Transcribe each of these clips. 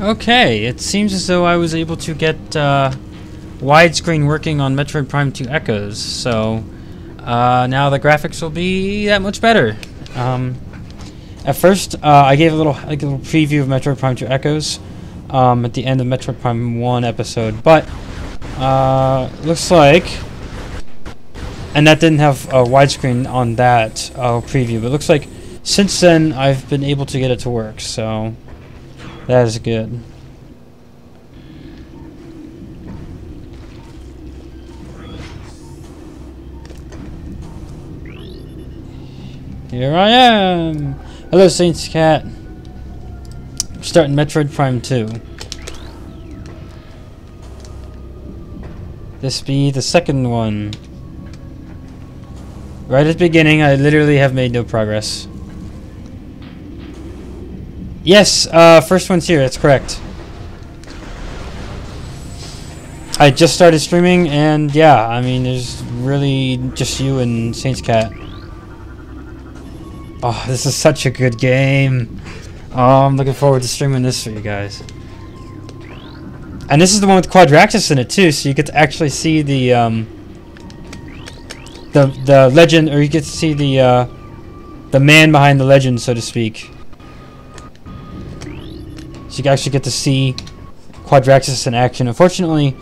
Okay, it seems as though I was able to get widescreen working on Metroid Prime 2 Echoes, so now the graphics will be that much better. At first, I gave a little preview of Metroid Prime 2 Echoes at the end of Metroid Prime 1 episode, but looks like, and that didn't have a widescreen on that preview, but it looks like since then I've been able to get it to work, so that is good. Here I am! Hello, Saints Cat. We're starting Metroid Prime 2. This be the second one. Right at the beginning, I literally have made no progress. Yes, first one's here, that's correct. I just started streaming, and yeah, I mean, there's really just you and Saints Cat. Oh, this is such a good game. Oh, I'm looking forward to streaming this for you guys. And this is the one with Quadraxis in it too, so you get to actually see the legend, or you get to see the man behind the legend, so to speak. So you actually get to see Quadraxis in action. Unfortunately,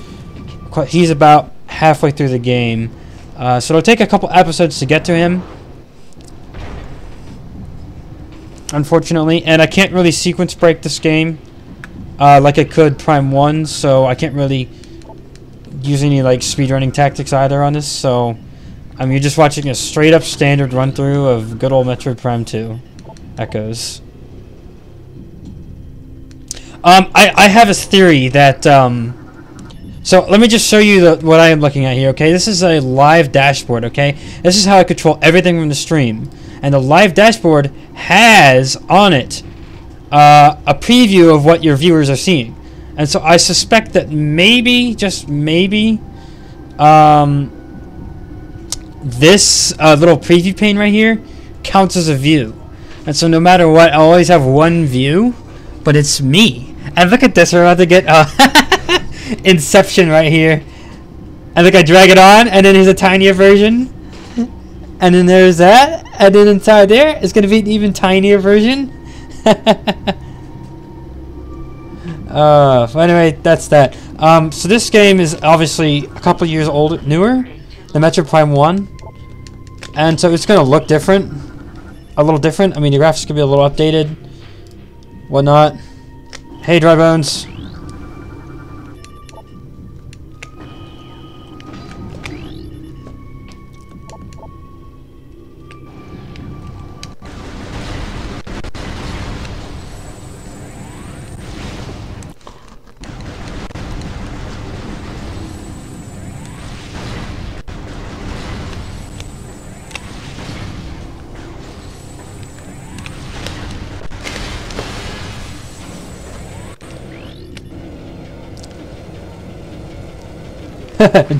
he's about halfway through the game, so it'll take a couple episodes to get to him. Unfortunately, and I can't really sequence break this game like I could Prime 1, so I can't really use any like speedrunning tactics either on this, so I mean, you're just watching a straight up standard run through of good old Metroid Prime 2 Echoes. I have a theory that so let me just show you what I am looking at here, okay? This is a live dashboard, okay? This is how I control everything from the stream. And the live dashboard has on it a preview of what your viewers are seeing. And so I suspect that maybe, just maybe, this little preview pane right here counts as a view. And so no matter what, I'll always have one view, but it's me. And look at this, we're about to get Inception right here. And look, I drag it on, and then here's a tinier version. And then there's that, and then inside there is going to be an even tinier version. Anyway, that's that. So this game is obviously a couple years old, newer than Metroid Prime 1. And so it's going to look different. A little different. I mean, the graphics could be a little updated. Whatnot. Hey, Dry Bones.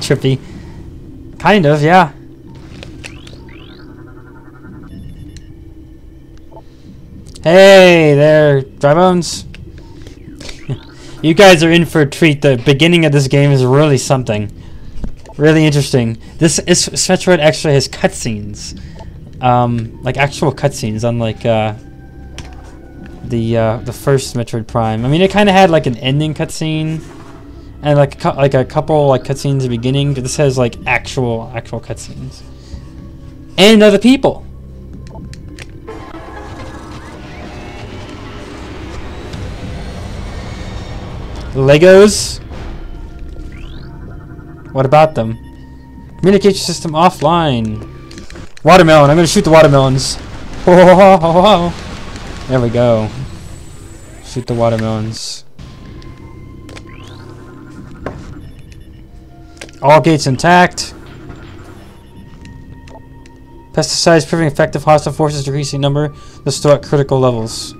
Trippy. Kind of, yeah. Hey there, Dry Bones. You guys are in for a treat. The beginning of this game is really something. Really interesting. This Metroid actually has cutscenes. Like actual cutscenes, unlike the first Metroid Prime. I mean, it kind of had like an ending cutscene. And like a couple like cutscenes at the beginning, but this has like actual cutscenes and other people. Legos. What about them? Communication system offline. Watermelon. I'm gonna shoot the watermelons. There we go. Shoot the watermelons. All gates intact. Pesticides proving effective. Hostile forces decreasing number. They're still at critical levels.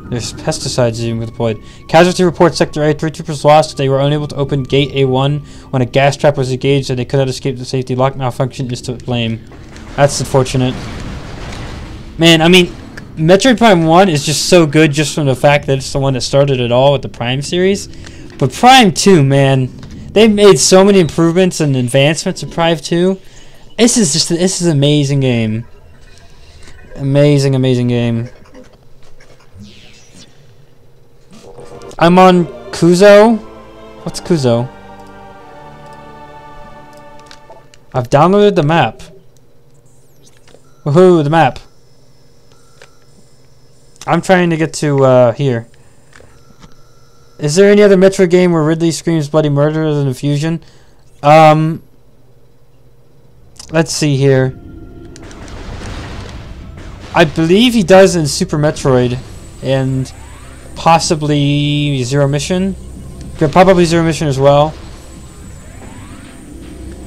There's pesticides being deployed. Casualty report Sector A. 3 troopers lost. They were unable to open Gate A1 when a gas trap was engaged and they could not escape the safety. Lock malfunction is to blame. That's unfortunate. Man, I mean, Metroid Prime 1 is just so good just from the fact that it's the one that started it all with the Prime series. But Prime 2, man, they've made so many improvements and advancements of Prime 2. This is an amazing game. Amazing, amazing game. I'm on Kuzo. What's Kuzo? I've downloaded the map. Woohoo, the map. I'm trying to get to here. Is there any other Metroid game where Ridley screams bloody murder other than Fusion? Let's see here. I believe he does in Super Metroid and possibly Zero Mission. Probably Zero Mission as well.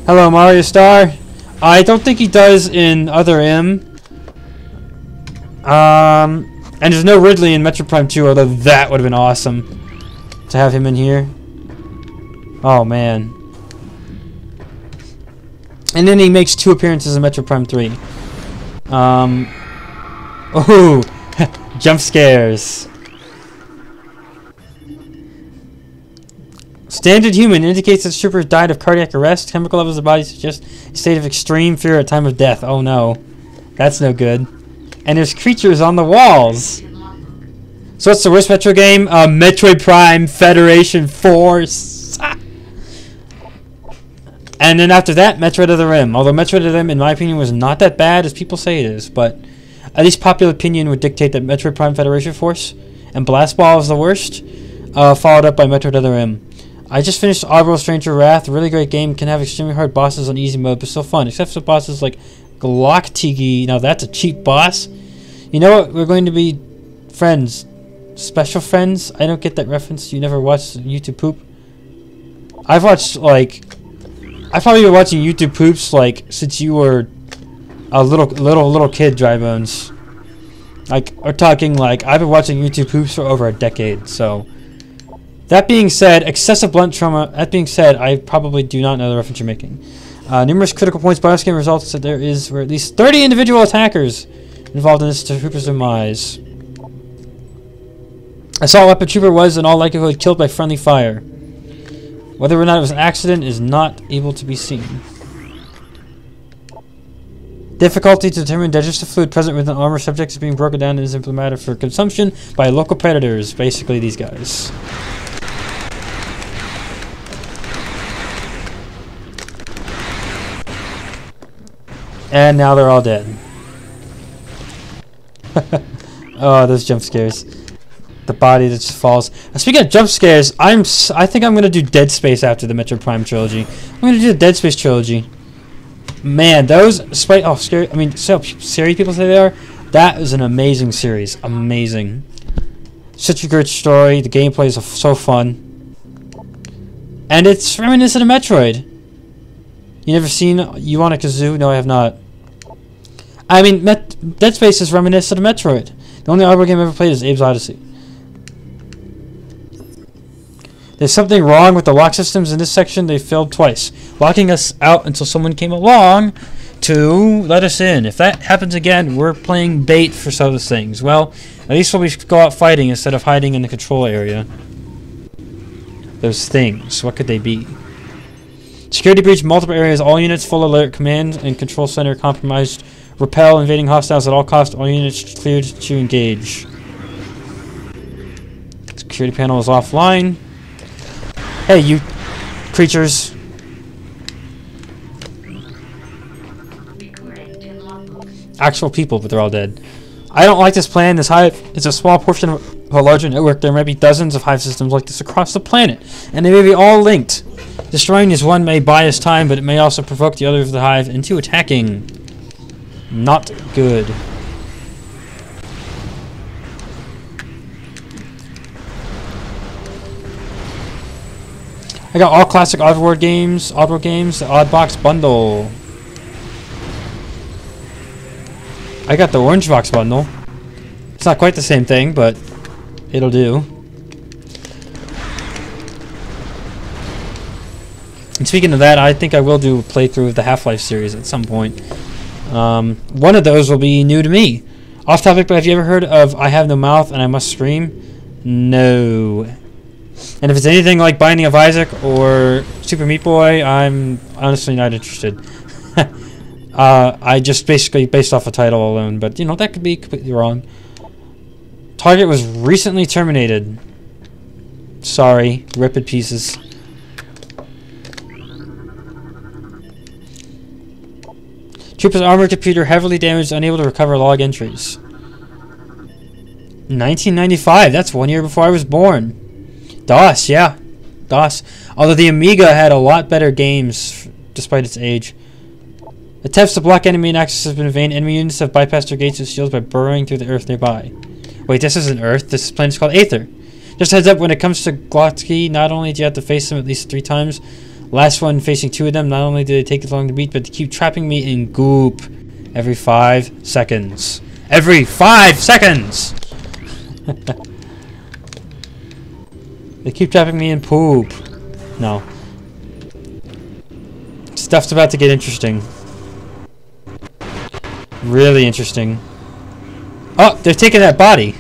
Hello, Mario Star. I don't think he does in Other M. And there's no Ridley in Metroid Prime 2, although that would have been awesome to have him in here. Oh, man. And then he makes 2 appearances in Metroid Prime 3. Oh, jump scares. Standard human indicates that the trooper died of cardiac arrest. Chemical levels of the body suggest a state of extreme fear at time of death. Oh no, that's no good. And there's creatures on the walls. So what's the worst Metro game? Metroid Prime Federation Force. And then after that, Metroid Other M. Although Metroid Other M, in my opinion, was not that bad as people say it is, but at least popular opinion would dictate that Metroid Prime Federation Force and Blast Ball is the worst, followed up by Metroid Other M. I just finished Oddworld Stranger Wrath. Really great game. Can have extremely hard bosses on easy mode, but still fun. Except for bosses like Galactic. Now that's a cheap boss. You know what? We're going to be friends. Special friends? I don't get that reference. You never watched YouTube poop? I've watched, like... I've probably been watching YouTube poops, like, since you were a little kid, Dry Bones. Like, we're talking, like, I've been watching YouTube poops for over a decade, so... That being said, excessive blunt trauma. That being said, I probably do not know the reference you're making. Numerous critical points bios game results that there were at least 30 individual attackers involved in this trooper's demise. Assault weapon trooper was in all likelihood killed by friendly fire. Whether or not it was an accident is not able to be seen. Difficulty to determine digestive fluid present within armor subjects is being broken down and is a matter for consumption by local predators. Basically, these guys. And now they're all dead. Oh, those jump scares. The body that just falls. Speaking of jump scares, I think I'm gonna do Dead Space after the Metroid Prime trilogy. I'm gonna do the Dead Space trilogy. Man, those scary. I mean, so scary people say they are. That is an amazing series. Amazing. Such a good story. The gameplay is so fun, and it's reminiscent of Metroid. You never seen Ionica Kazoo? No, I have not. I mean, Dead Space is reminiscent of Metroid. The only Oddworld game I ever played is Abe's Odyssey. There's something wrong with the lock systems in this section. They failed twice, locking us out until someone came along to let us in. If that happens again, we're playing bait for some of those things. Well, at least we'll go out fighting instead of hiding in the control area. Those things, what could they be? Security breach, multiple areas, all units full alert, command and control center compromised. Repel invading hostiles at all costs, all units cleared to engage. Security panel is offline. Hey, you creatures. Actual people, but they're all dead. I don't like this plan. This hive is a small portion of a larger network. There may be dozens of hive systems like this across the planet, and they may be all linked. Destroying this one may buy us time, but it may also provoke the other of the hive into attacking. Not good. I got all classic Oddworld games, the Oddbox bundle. I got the Orange Box bundle. It's not quite the same thing, but it'll do. And speaking of that, I think I will do a playthrough of the Half-Life series at some point. One of those will be new to me. Off topic, but have you ever heard of I Have No Mouth and I Must Scream? No. And if it's anything like Binding of Isaac or Super Meat Boy, I'm honestly not interested. I just basically based off a title alone, but you know, that could be completely wrong. Target was recently terminated. Sorry, rip in pieces. Trooper's armor computer heavily damaged, unable to recover log entries. 1995, that's 1 year before I was born. DOS, yeah. DOS. Although the Amiga had a lot better games, despite its age. Attempts to block enemy access have been in vain. Enemy units have bypassed their gates and shields by burrowing through the earth nearby. Wait, this isn't Earth. This planet is called Aether. Just a heads up, when it comes to Glotsky, not only do you have to face them at least 3 times, last one facing 2 of them, not only do they take as long to beat, but they keep trapping me in goop every 5 seconds. Every 5 seconds! They keep trapping me in poop. No. Stuff's about to get interesting. Really interesting. Oh, they're taking that body.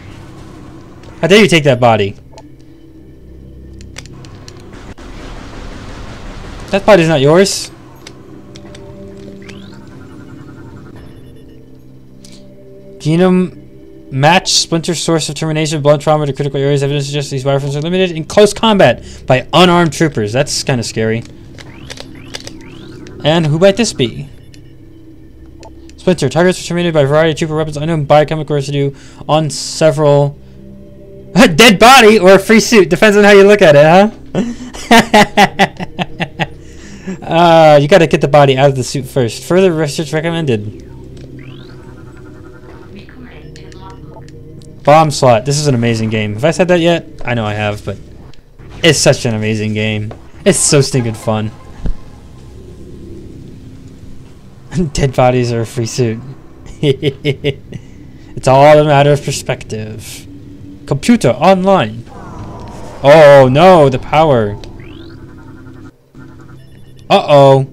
How dare you take that body? That body's not yours. Genome match, splinter, source of termination, blunt trauma to critical areas. Evidence suggests these weapons are limited in close combat by unarmed troopers. That's kind of scary. And who might this be? Splinter. Targets are terminated by a variety of trooper weapons, unknown biochemical residue on several... A dead body or a free suit. Depends on how you look at it, huh? You gotta get the body out of the suit first. Further research recommended. Bomb slot. This is an amazing game. Have I said that yet? I know I have, but... It's such an amazing game. It's so stinking fun. Dead bodies are a free suit. It's all a matter of perspective. Computer online. Oh no, the power. Uh-oh.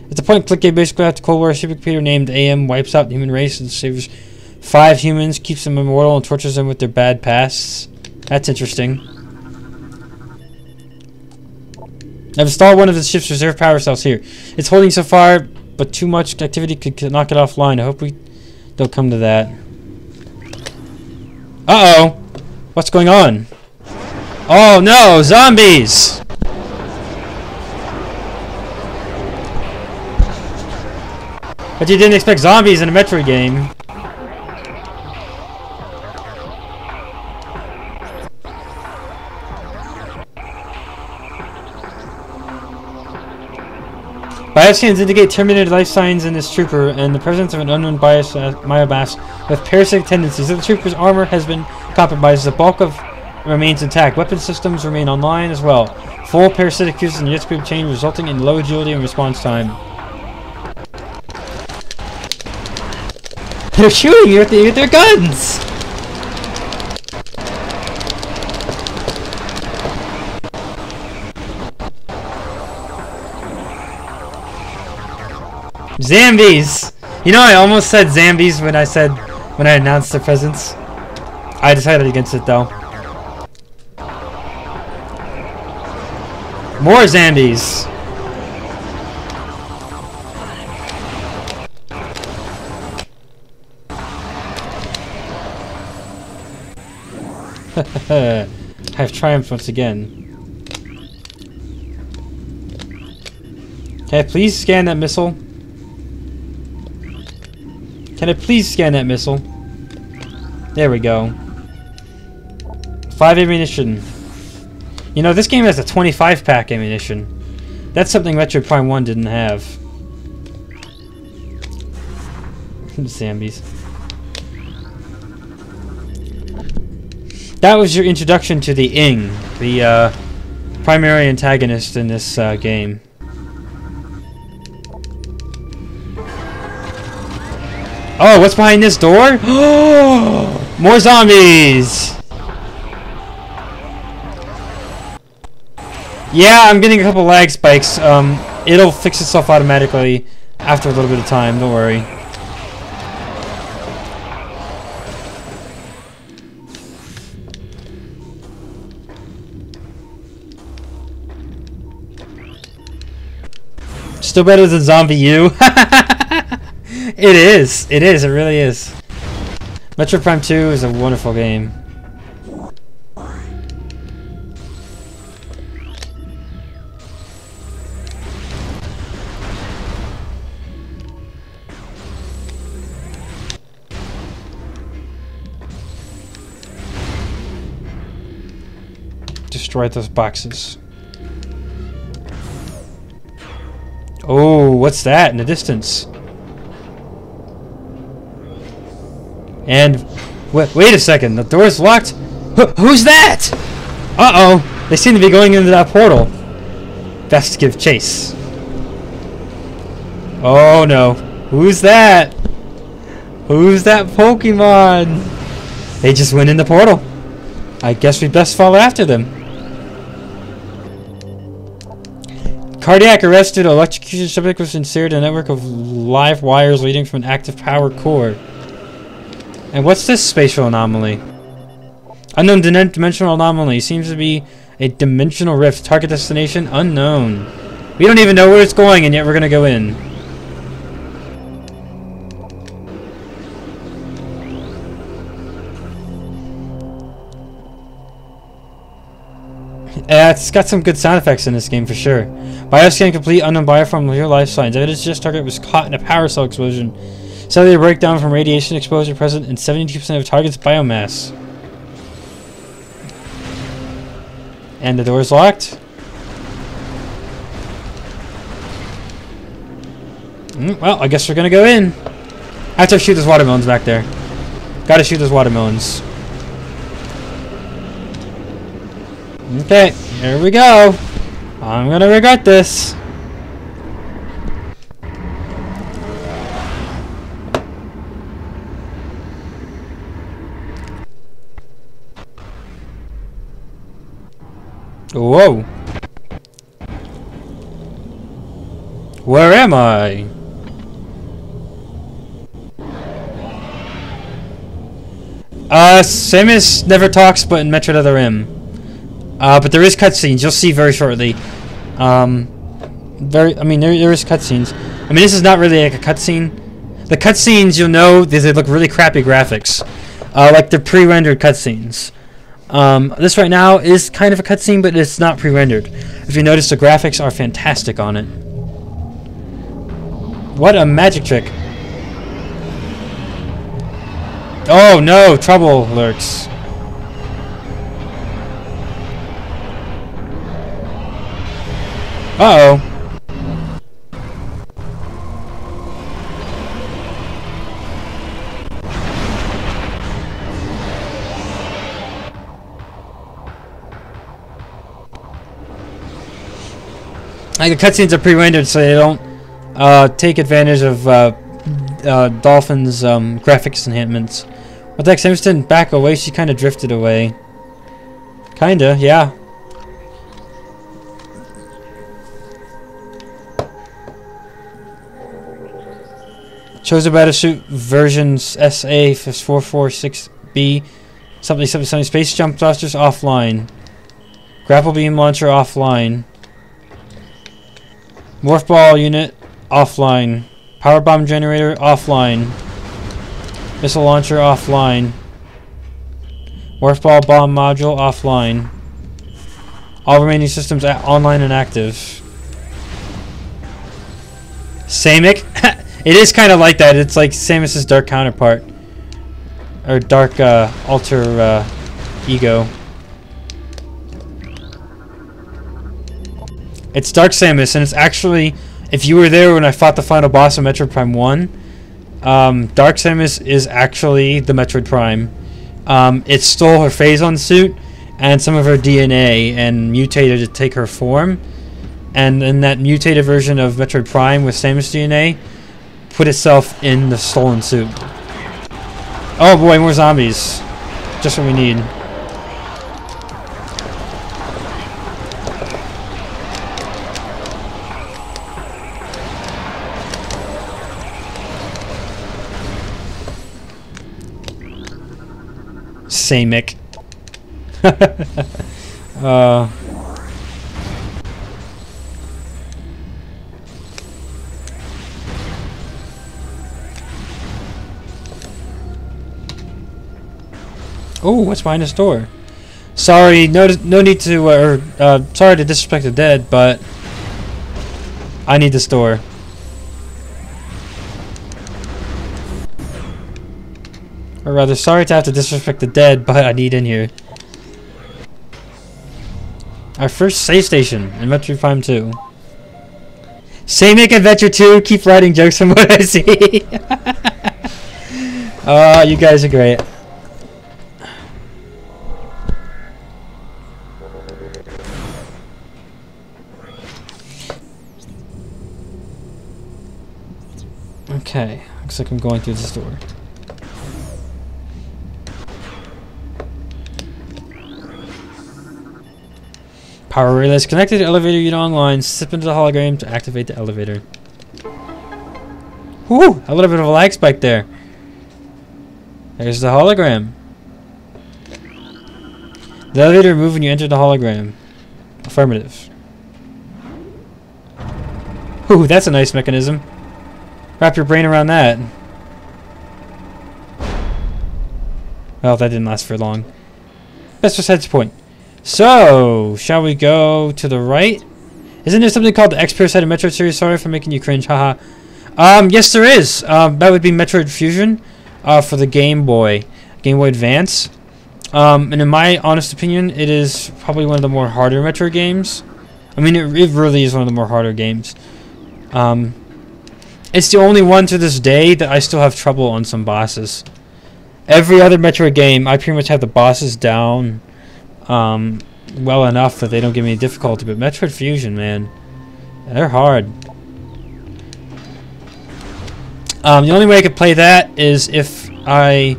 It's a point-and-click game basically after Cold War. A supercomputer named AM wipes out the human race and saves 5 humans, keeps them immortal, and tortures them with their bad pasts. That's interesting. I've installed one of the ship's reserve power cells here. It's holding so far, but too much activity could knock it offline. I hope we don't come to that. Uh-oh! What's going on? Oh no! Zombies! But you didn't expect zombies in a Metroid game. Bioscans indicate terminated life signs in this trooper and the presence of an unknown biomass with parasitic tendencies. The trooper's armor has been compromised. The bulk of remains intact. Weapon systems remain online as well. Full parasitic fuses and yet to be obtained, resulting in low agility and response time. They're shooting you with their guns! Zambies! You know, I almost said Zambies when I announced their presence. I decided against it though. More Zambies! I have triumphed once again. Can I please scan that missile? Can I please scan that missile? There we go. 5 ammunition. You know, this game has a 25-pack ammunition. That's something Metroid Prime 1 didn't have. Zambies. That was your introduction to the Ing, the primary antagonist in this game. Oh, what's behind this door? More zombies! Yeah, I'm getting a couple lag spikes. It'll fix itself automatically after a little bit of time, don't worry. Still better than Zombie U. It is. It is. It really is. Metroid Prime 2 is a wonderful game. Destroy those boxes. Oh, what's that in the distance? And wait a second, the door's locked. Who's that? Uh-oh, they seem to be going into that portal. Best give chase. Oh no, who's that? Who's that Pokemon? They just went in the portal. I guess we best follow after them. Cardiac arrest due to electrocution. Subject was inserted in a network of live wires leading from an active power core. And what's this spatial anomaly? Unknown dimensional anomaly. Seems to be a dimensional rift. Target destination unknown. We don't even know where it's going, and yet we're gonna go in. It's got some good sound effects in this game for sure. Bioscan complete, unknown bioform, real life signs. Evidence just target was caught in a power cell explosion. Cellular breakdown from radiation exposure present in 72% of target's biomass. And the door's locked. Well, I guess we're gonna go in. I have to shoot those watermelons back there. Gotta shoot those watermelons. Okay, here we go. I'm gonna regret this. Whoa. Where am I? Samus never talks, but in Metroid Other M. But there is cutscenes. You'll see very shortly. There is cutscenes. I mean, this is not really like a cutscene. The cutscenes, you'll know, they look really crappy graphics, like they're pre-rendered cutscenes. This right now is kind of a cutscene, but it's not pre-rendered. If you notice, the graphics are fantastic on it. What a magic trick! Oh no, trouble lurks. Uh-oh. Like, the cutscenes are pre-rendered, so they don't take advantage of Dolphin's graphics enhancements. What the heck, Samus didn't back away, she kind of drifted away. Kinda, yeah. Chose a battlesuit versions SA 446B. Something. Space jump thrusters offline. Grapple beam launcher offline. Morph ball unit offline. Power bomb generator offline. Missile launcher offline. Morph ball bomb module offline. All remaining systems online and active. Samic? It is kind of like that. It's like Samus's dark counterpart. Or dark alter ego. It's Dark Samus, and it's actually, if you were there when I fought the final boss of Metroid Prime 1, Dark Samus is actually the Metroid Prime. It stole her Phazon suit and some of her DNA and mutated to take her form. And in that mutated version of Metroid Prime with Samus DNA, put itself in the stolen suit. Oh boy, more zombies. Just what we need. Samic. Oh, what's behind this door? Sorry, no need to, sorry to disrespect the dead, but I need this door. Or rather, sorry to have to disrespect the dead, but I need in here. Our first save station in Metroid Prime 2. Samic Adventure 2, keep writing jokes from what I see. Oh, you guys are great. Okay, looks like I'm going through this door. Power relay is connected to the elevator unit online. Step into the hologram to activate the elevator. Whoo! A little bit of a lag spike there. There's the hologram. The elevator will move when you enter the hologram. Affirmative. Ooh, that's a nice mechanism. Wrap your brain around that. Well, that didn't last for long. That's just head's point. So, shall we go to the right? Isn't there something called the X-Pure side of Metroid series? Sorry for making you cringe, haha. Yes there is. That would be Metroid Fusion for the Game Boy Advance. And in my honest opinion, it is probably one of the more harder Metroid games. I mean, it really is one of the more harder games. It's the only one to this day that I still have trouble on some bosses. Every other Metroid game, I pretty much have the bosses down well enough that they don't give me difficulty, but Metroid Fusion, man, they're hard. The only way I could play that is if I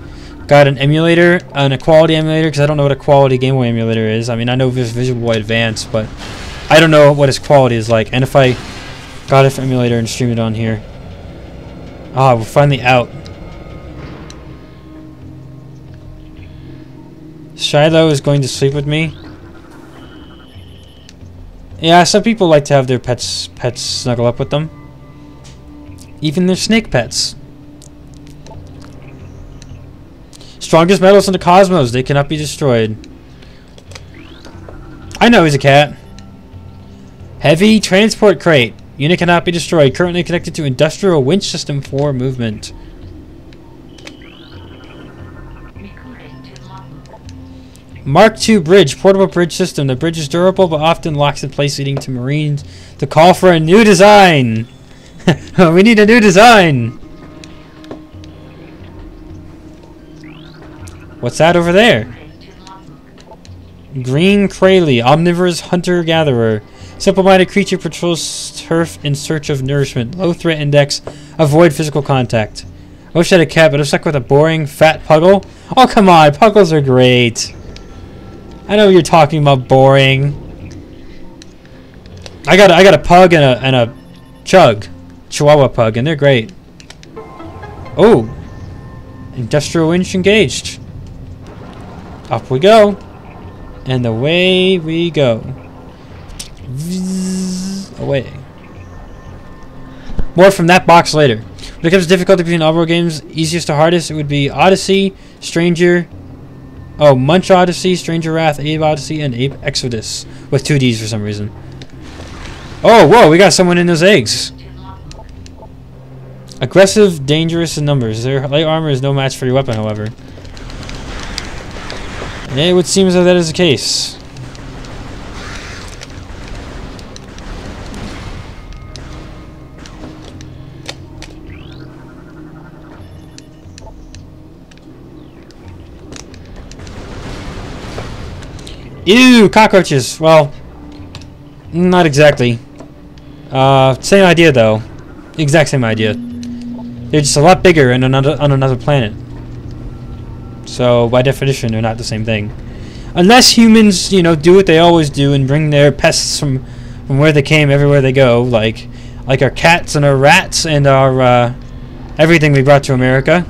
got an emulator, a quality emulator, because I don't know what a quality Game Boy emulator is. I mean, I know there's Visual Boy Advance, but I don't know what its quality is like. And if I got an emulator and streamed it on here. Ah, we're finally out. Shiloh is going to sleep with me. Yeah, some people like to have their pets snuggle up with them. Even their snake pets. Strongest metals in the cosmos. They cannot be destroyed. I know he's a cat. Heavy transport crate. Unit cannot be destroyed. Currently connected to industrial winch system for movement. Mark II bridge. Portable bridge system. The bridge is durable but often locks in place, leading to Marines to call for a new design. We need a new design. What's that over there? Green Kraly, omnivorous hunter-gatherer. Simple-minded creature patrols turf in search of nourishment. Low threat index. Avoid physical contact. I wish I had a cat, but I'm stuck with a boring, fat puggle. Oh, come on. Puggles are great. I know you're talking about boring. I got a pug and a chug. Chihuahua pug, and they're great. Oh. Industrial winch engaged. Up we go. And away we go. Away. More from that box later. When it comes to difficulty between overworld games, easiest to hardest, it would be Odyssey, Stranger... Oh, Munch Odyssey, Stranger Wrath, Ape Odyssey, and Ape Exodus. With 2 Ds for some reason. Oh, whoa, we got someone in those eggs. Aggressive, dangerous in numbers. Their light armor is no match for your weapon, however. And it would seem as though that is the case. Ew, cockroaches. Well, not exactly. Same idea though. Exact same idea. They're just a lot bigger and on another planet. So by definition, they're not the same thing. Unless humans, you know, do what they always do and bring their pests from where they came everywhere they go, like our cats and our rats and our everything we brought to America.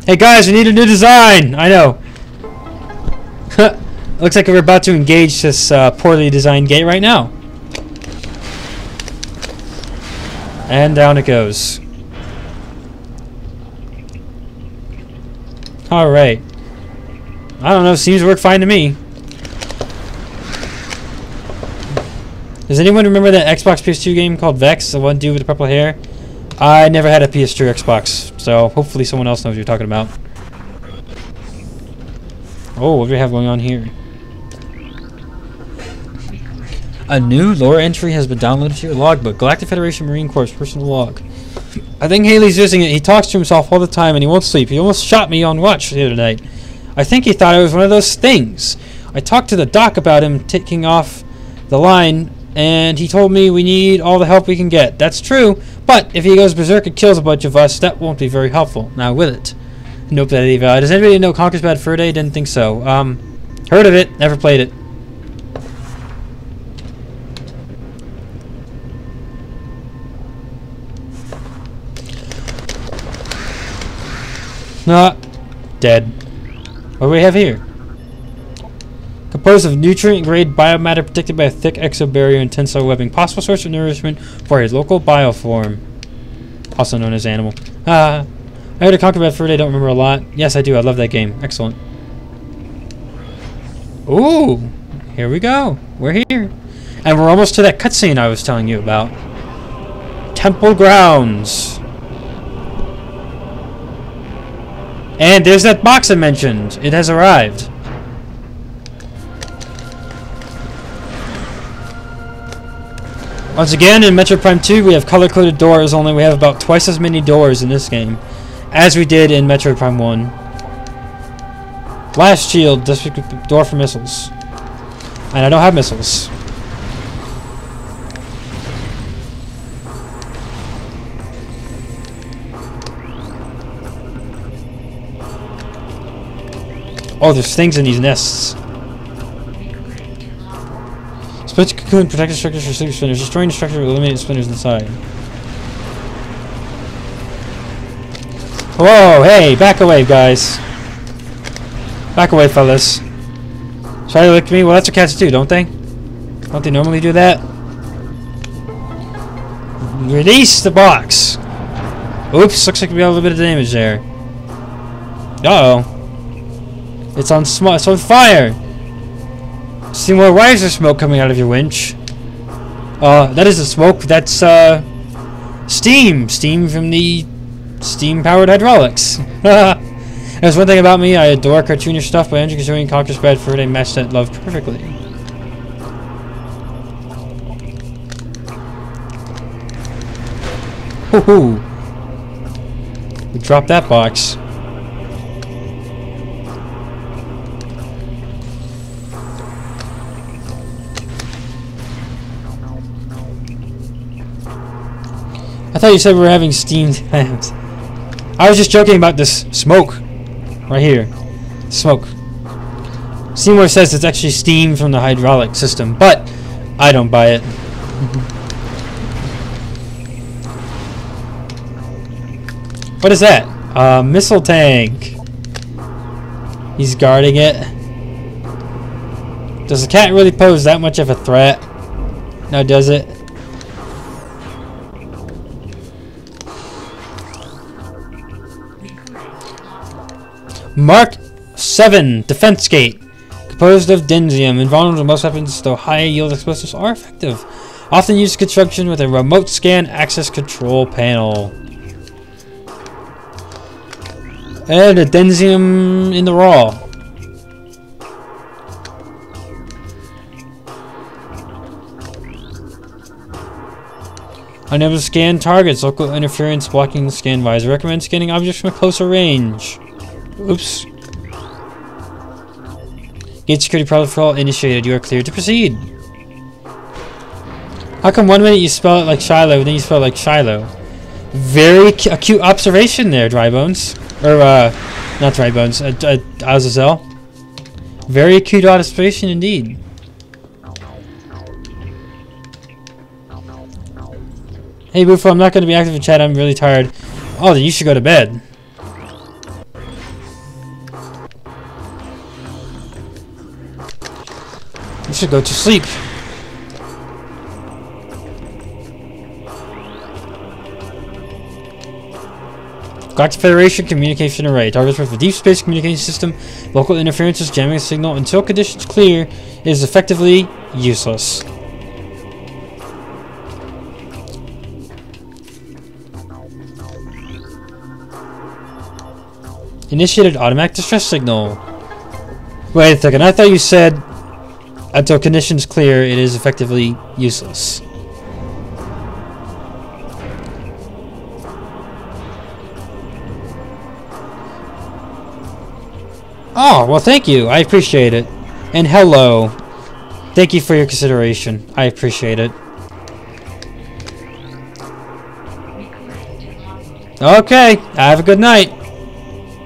Hey guys, we need a new design. I know. Looks like we're about to engage this poorly designed gate right now. And down it goes. Alright. I don't know. Seems to work fine to me. Does anyone remember that Xbox PS2 game called Vex? The one dude with the purple hair? I never had a PS2 or Xbox, so hopefully someone else knows what you're talking about. Oh, what do we have going on here? A new lore entry has been downloaded to your logbook. Galactic Federation Marine Corps personal log. I think Haley's using it. He talks to himself all the time and he won't sleep. He almost shot me on watch the other night. I think he thought it was one of those things. I talked to the doc about him taking off the line, and he told me we need all the help we can get. That's true, but if he goes berserk and kills a bunch of us, that won't be very helpful. Now, will it? Nope, that ain't valid. Does anybody know Conker's Bad Fur Day? Didn't think so. Heard of it, never played it. Not dead. What do we have here? Composed of nutrient-grade biomatter protected by a thick exobarrier and tensile webbing. Possible source of nourishment for a local bioform. Also known as animal. I heard of Conquer Bad Fur Day, don't remember a lot. Yes, I do. I love that game. Excellent. Ooh! Here we go. We're here. And we're almost to that cutscene I was telling you about. Temple grounds. And there's that box I mentioned. It has arrived. Once again, in Metroid Prime 2, we have color-coded doors, only we have about twice as many doors in this game as we did in Metroid Prime 1. Blast shield, door for missiles. And I don't have missiles. Oh, there's things in these nests. Split cocoon, protective structures for sleep spinners. Destroying the structure will eliminate spinners inside. Whoa, hey, back away, guys. Back away, fellas. Try to lick me? Well, that's what cats do, don't they? Don't they normally do that? Release the box. Oops, looks like we got a little bit of damage there. Uh-oh. It's on it's on fire. See more riser smoke coming out of your winch. That isn't smoke. That's steam. Steam from the steam-powered hydraulics. There's one thing about me. I adore cartoonish stuff, but Andrew Kazooie and Conker's Bad Fur Day match that love perfectly. Woohoo! We dropped that box. I thought you said we were having steamed hams. I was just joking about this smoke. Right here. Smoke. Seymour says it's actually steam from the hydraulic system, but I don't buy it. What is that? Missile tank. He's guarding it. Does the cat really pose that much of a threat? No, does it? Mark 7 Defense Gate. Composed of densium. Invulnerable to most weapons, though high yield explosives are effective. Often used in construction with a remote scan access control panel. And a densium in the raw. Unable to scan targets. Local interference blocking the scan visor. Recommend scanning objects from a closer range. Oops. Gate security protocol initiated. You are cleared to proceed. How come one minute you spell it like Shiloh, and then you spell it like Shiloh? Very acute observation there, Drybones. Or, not Drybones, Azazel. Very acute observation indeed. Hey, Bufo, I'm not going to be active in chat. I'm really tired. Oh, then you should go to bed. You should go to sleep. Galactic Federation communication array. Targets with a deep space communication system. Local interferences jamming a signal until conditions clear is effectively useless. Initiated automatic distress signal. Wait a second, I thought you said until conditions clear it is effectively useless. Oh, well thank you. I appreciate it. And hello. Thank you for your consideration. I appreciate it. Okay, have a good night.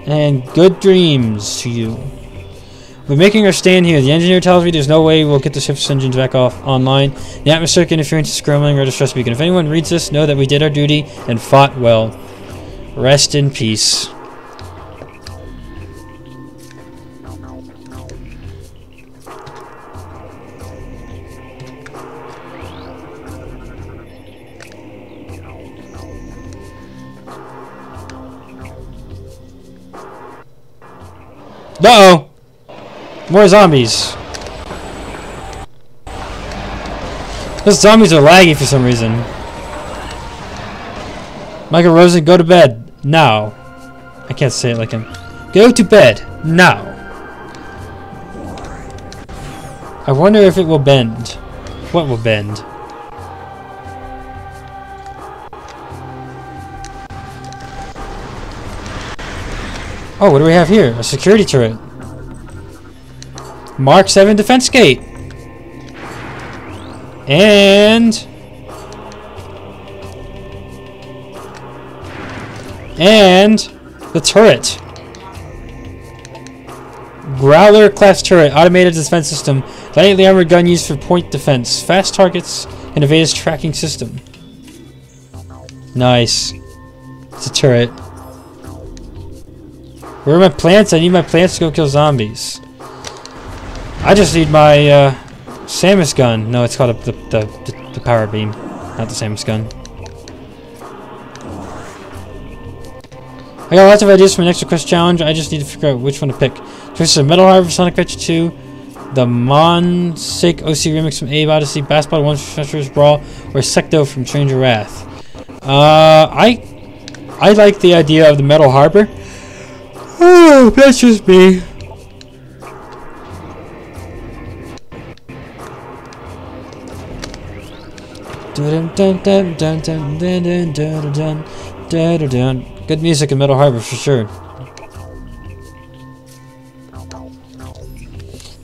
And good dreams to you. We're making our stand here. The engineer tells me there's no way we'll get the ship's engines back online. The atmospheric interference is scrambling our distress beacon. If anyone reads this, know that we did our duty and fought well. Rest in peace. Uh-oh! More zombies. Those zombies are laggy for some reason. Michael Rosen, go to bed. Now. I can't say it like him. Go to bed. Now. I wonder if it will bend. What will bend? Oh, what do we have here? A security turret. Mark 7 defense gate. And the turret. Growler class turret. Automated defense system. Lightly armored gun used for point defense. Fast targets and evasive tracking system. Nice. It's a turret. Where are my plants? I need my plants to go kill zombies. I just need my Samus gun. No, it's called the power beam, not the Samus gun. I got lots of ideas for an extra quest challenge. I just need to figure out which one to pick. Choices are Metal Harbor, Sonic Adventure 2, the Monsake OC remix from Abe Odyssey, Basketball 1 Treacherous Brawl, or Secto from Stranger Wrath. I like the idea of the Metal Harbor. Oh, that's just me. Good music in Metal Harbor for sure.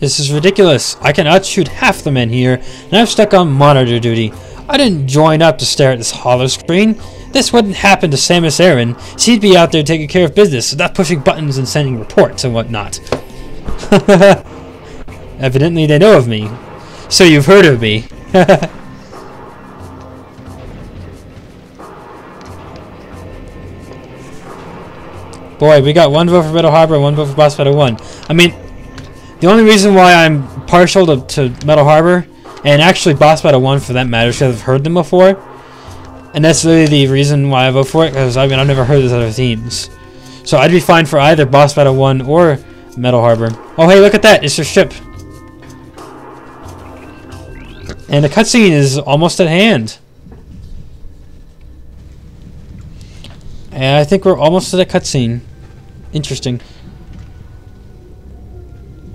This is ridiculous. I can outshoot half the men here, and I'm stuck on monitor duty. I didn't join up to stare at this hollow screen. This wouldn't happen to Samus Aran. She'd be out there taking care of business, not pushing buttons and sending reports and whatnot. Evidently they know of me. So you've heard of me. Boy, we got one vote for Metal Harbor and one vote for Boss Battle 1. I mean, the only reason why I'm partial to Metal Harbor, and actually Boss Battle 1 for that matter, is because I've heard them before. And that's really the reason why I vote for it, because I mean, I've never heard those other themes. So I'd be fine for either Boss Battle 1 or Metal Harbor. Oh hey, look at that! It's your ship! And the cutscene is almost at hand. And I think we're almost to the cutscene. Interesting.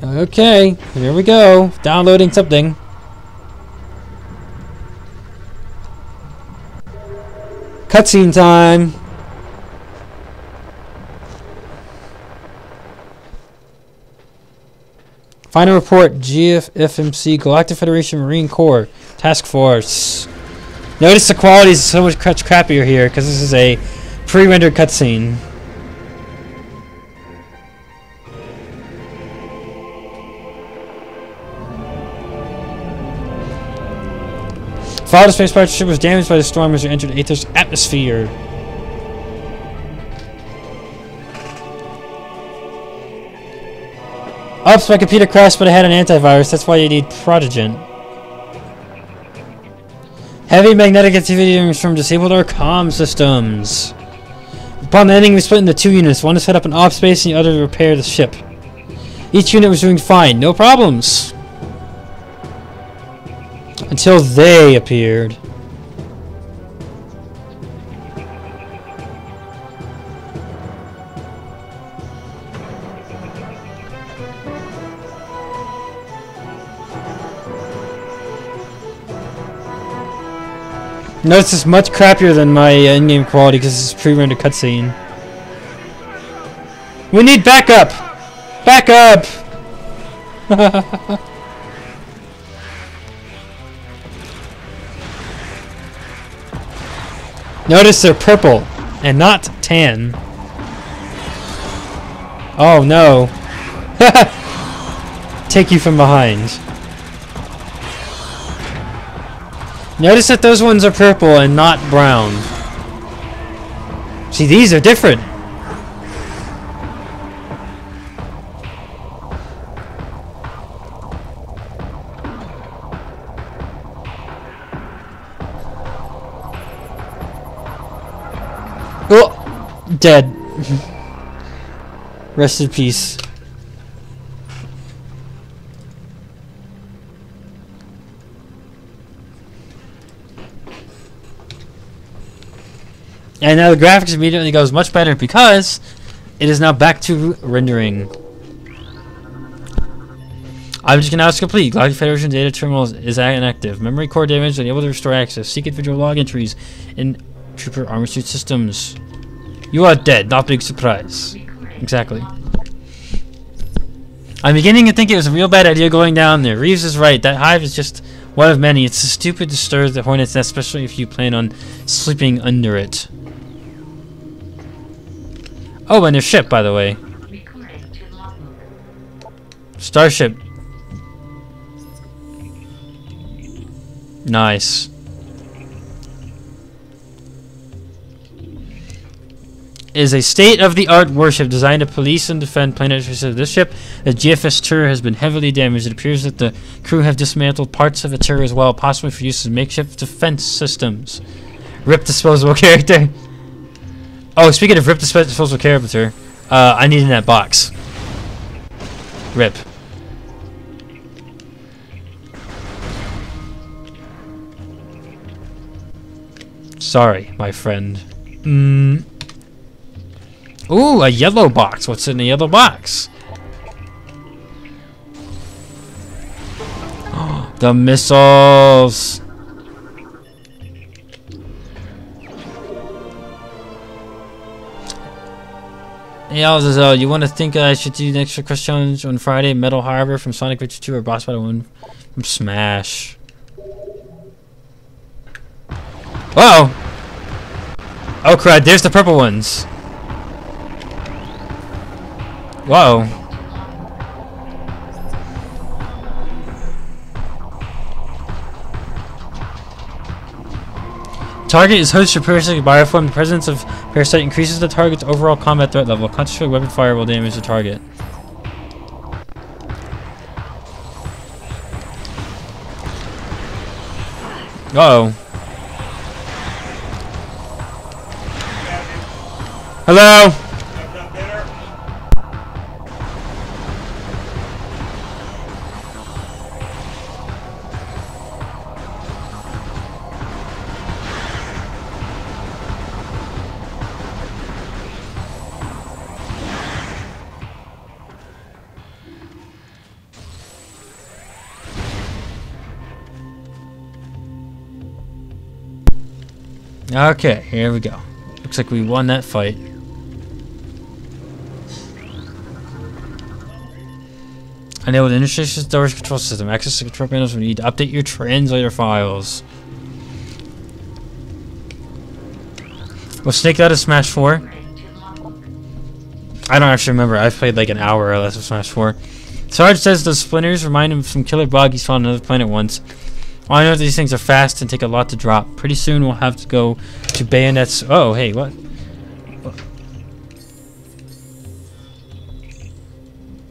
Okay, here we go. Downloading something. Cutscene time. Final report, GFMC, Galactic Federation Marine Corps Task Force. Notice the quality is so much crappier here because this is a pre-rendered cutscene. Follow the space pirate ship was damaged by the storm as it entered Aether's atmosphere. Oops, my computer crashed, but I had an antivirus. That's why you need Protogen. Heavy magnetic activity from disabled our comm systems. Upon landing, we split into 2 units. One to set up an ops base and the other to repair the ship. Each unit was doing fine, no problems. Until they appeared. Notice it's much crappier than my in-game quality because it's pre-rendered cutscene. We need backup! Backup! Notice they're purple and not tan. Oh no. Take you from behind. Notice that those ones are purple and not brown. See, these are different. Oh! Dead. Rest in peace. And now the graphics immediately goes much better because it is now back to rendering. Object analysis complete. Galactic Federation data terminal is inactive. Memory core damage, unable to restore access. Seek individual log entries in Trooper armor suit systems. You are dead. Not big surprise. Exactly. I'm beginning to think it was a real bad idea going down there. Reeves is right. That hive is just one of many. It's stupid to stir the hornet's nest, especially if you plan on sleeping under it. Oh, and their ship, by the way. Starship. Nice. Is a state-of-the-art warship designed to police and defend planet of this ship. The GFS turret has been heavily damaged. It appears that the crew have dismantled parts of the turret as well, possibly for use as makeshift defense systems. Rip disposable character. Oh, speaking of rip disposable character, I need in that box. Rip. Sorry, my friend. Ooh, a yellow box. What's in the yellow box? The missiles. Hey, Alzazel, you want to think I should do the extra quest challenge on Friday? Metal Harbor from Sonic Adventure 2 or Boss Battle 1 from Smash? Whoa! Oh crud, there's the purple ones. Whoa. Target is host for parasitic bioform. The presence of parasite increases the target's overall combat threat level. Concentrated weapon fire will damage the target. Uh-oh. Hello? Okay, here we go. Looks like we won that fight. Enable the interface storage control system. Access the control panels when you need to update your translator files. Was Snake out of Smash 4? I don't actually remember. I've played like an hour or less of Smash 4. Sarge says the splinters remind him of some killer bug he's found on another planet once. All I know is these things are fast and take a lot to drop. Pretty soon we'll have to go to bayonets. Oh, hey, what?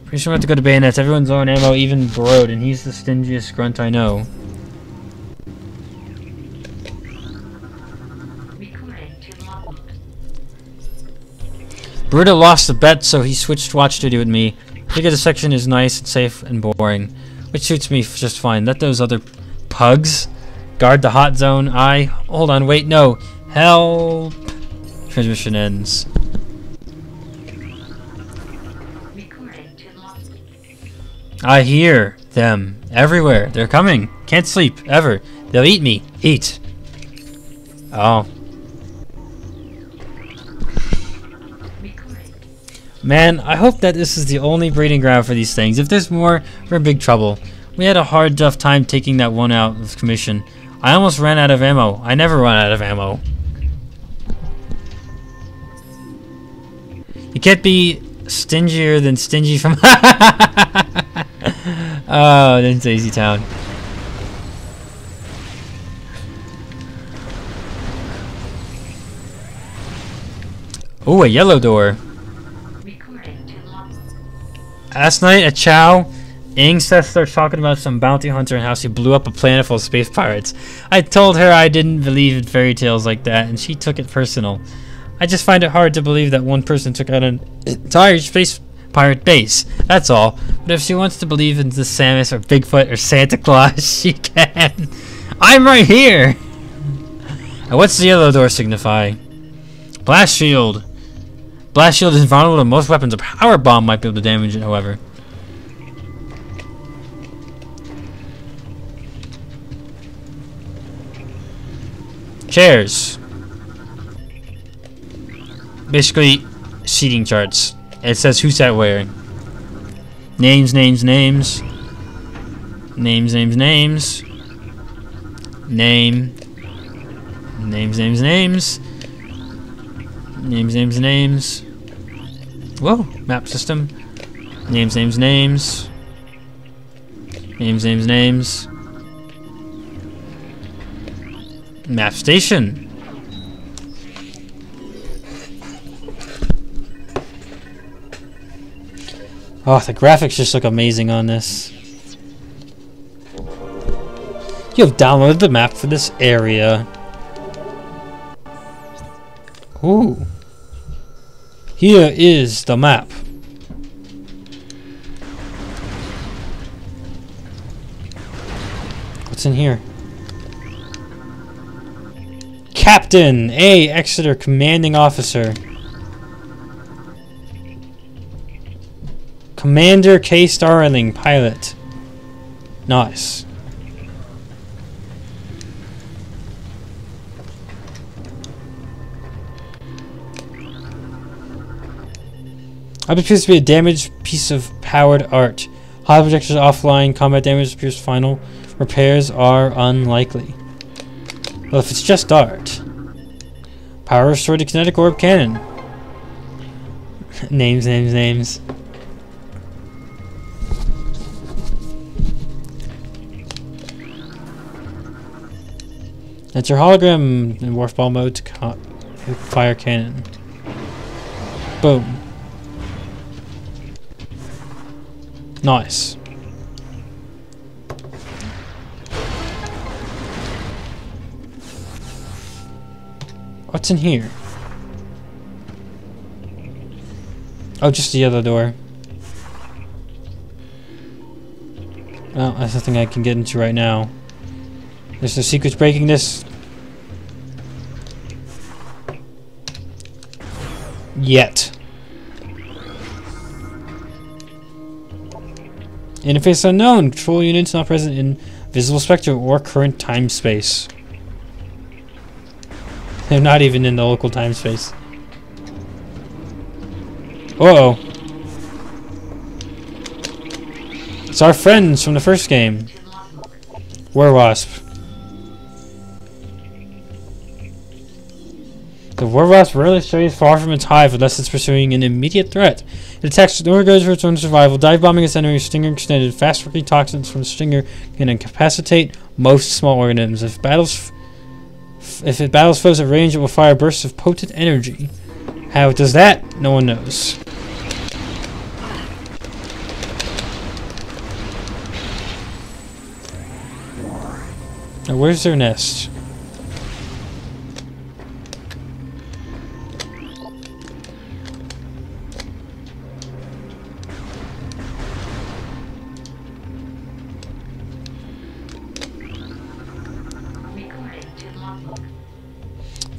Pretty soon we'll have to go to bayonets. Everyone's on ammo, even Brode, and he's the stingiest grunt I know. Bruta lost the bet, so he switched watch studio with me. I figure the section is nice and safe and boring, which suits me just fine. Let those other pugs guard the hot zone. Hold on, wait, no. Help. Transmission ends. I hear them everywhere. They're coming. Can't sleep, ever. They'll eat me. Eat. Oh. Man, I hope that this is the only breeding ground for these things. If there's more, we're in big trouble. We had a hard, tough time taking that one out of commission. I almost ran out of ammo. I never run out of ammo. You can't be stingier than stingy from... Oh, that's Daisy Town. Oh, a yellow door. Last night at Chow, Ingsteth starts talking about some bounty hunter and how she blew up a planet full of space pirates. I told her I didn't believe in fairy tales like that, and she took it personal. I just find it hard to believe that one person took out an entire space pirate base. That's all. But if she wants to believe in the Samus or Bigfoot or Santa Claus, she can. I'm right here! And what's the yellow door signify? Blast shield. Blast shield is vulnerable to most weapons. A power bomb might be able to damage it, however. Chairs. Basically, seating charts. It says who sat where. Names, names, names. Names, names, names. Name. Names, names, names. Names, names, names. Whoa, map system. Names, names, names. Names, names, names. Map station. Oh, the graphics just look amazing on this. You have downloaded the map for this area. Ooh. Here is the map. What's in here? Captain A. Exeter, commanding officer. Commander K. Starling, pilot. Nice. Appears to be a damaged piece of powered art. Hot projectors offline. Combat damage appears final. Repairs are unlikely. Well, if it's just art. Power restored to kinetic orb cannon. Names, names, names. Enter hologram in warp ball mode to fire cannon. Boom. Nice. What's in here? Oh, just the other door. Well, that's nothing I can get into right now. There's no secrets breaking this. Yet. Interface unknown. Control units not present in visible spectrum or current time space. They're not even in the local time space. Uh-oh. It's our friends from the first game. Warwasp. The Warwasp rarely strays far from its hive unless it's pursuing an immediate threat. It attacks nowhere goes for its own survival, dive bombing its enemy, stinger extended. Fast working toxins from the stinger can incapacitate most small organisms. If it battles foes at range, it will fire bursts of potent energy. How it does that, no one knows. Now, where's their nest?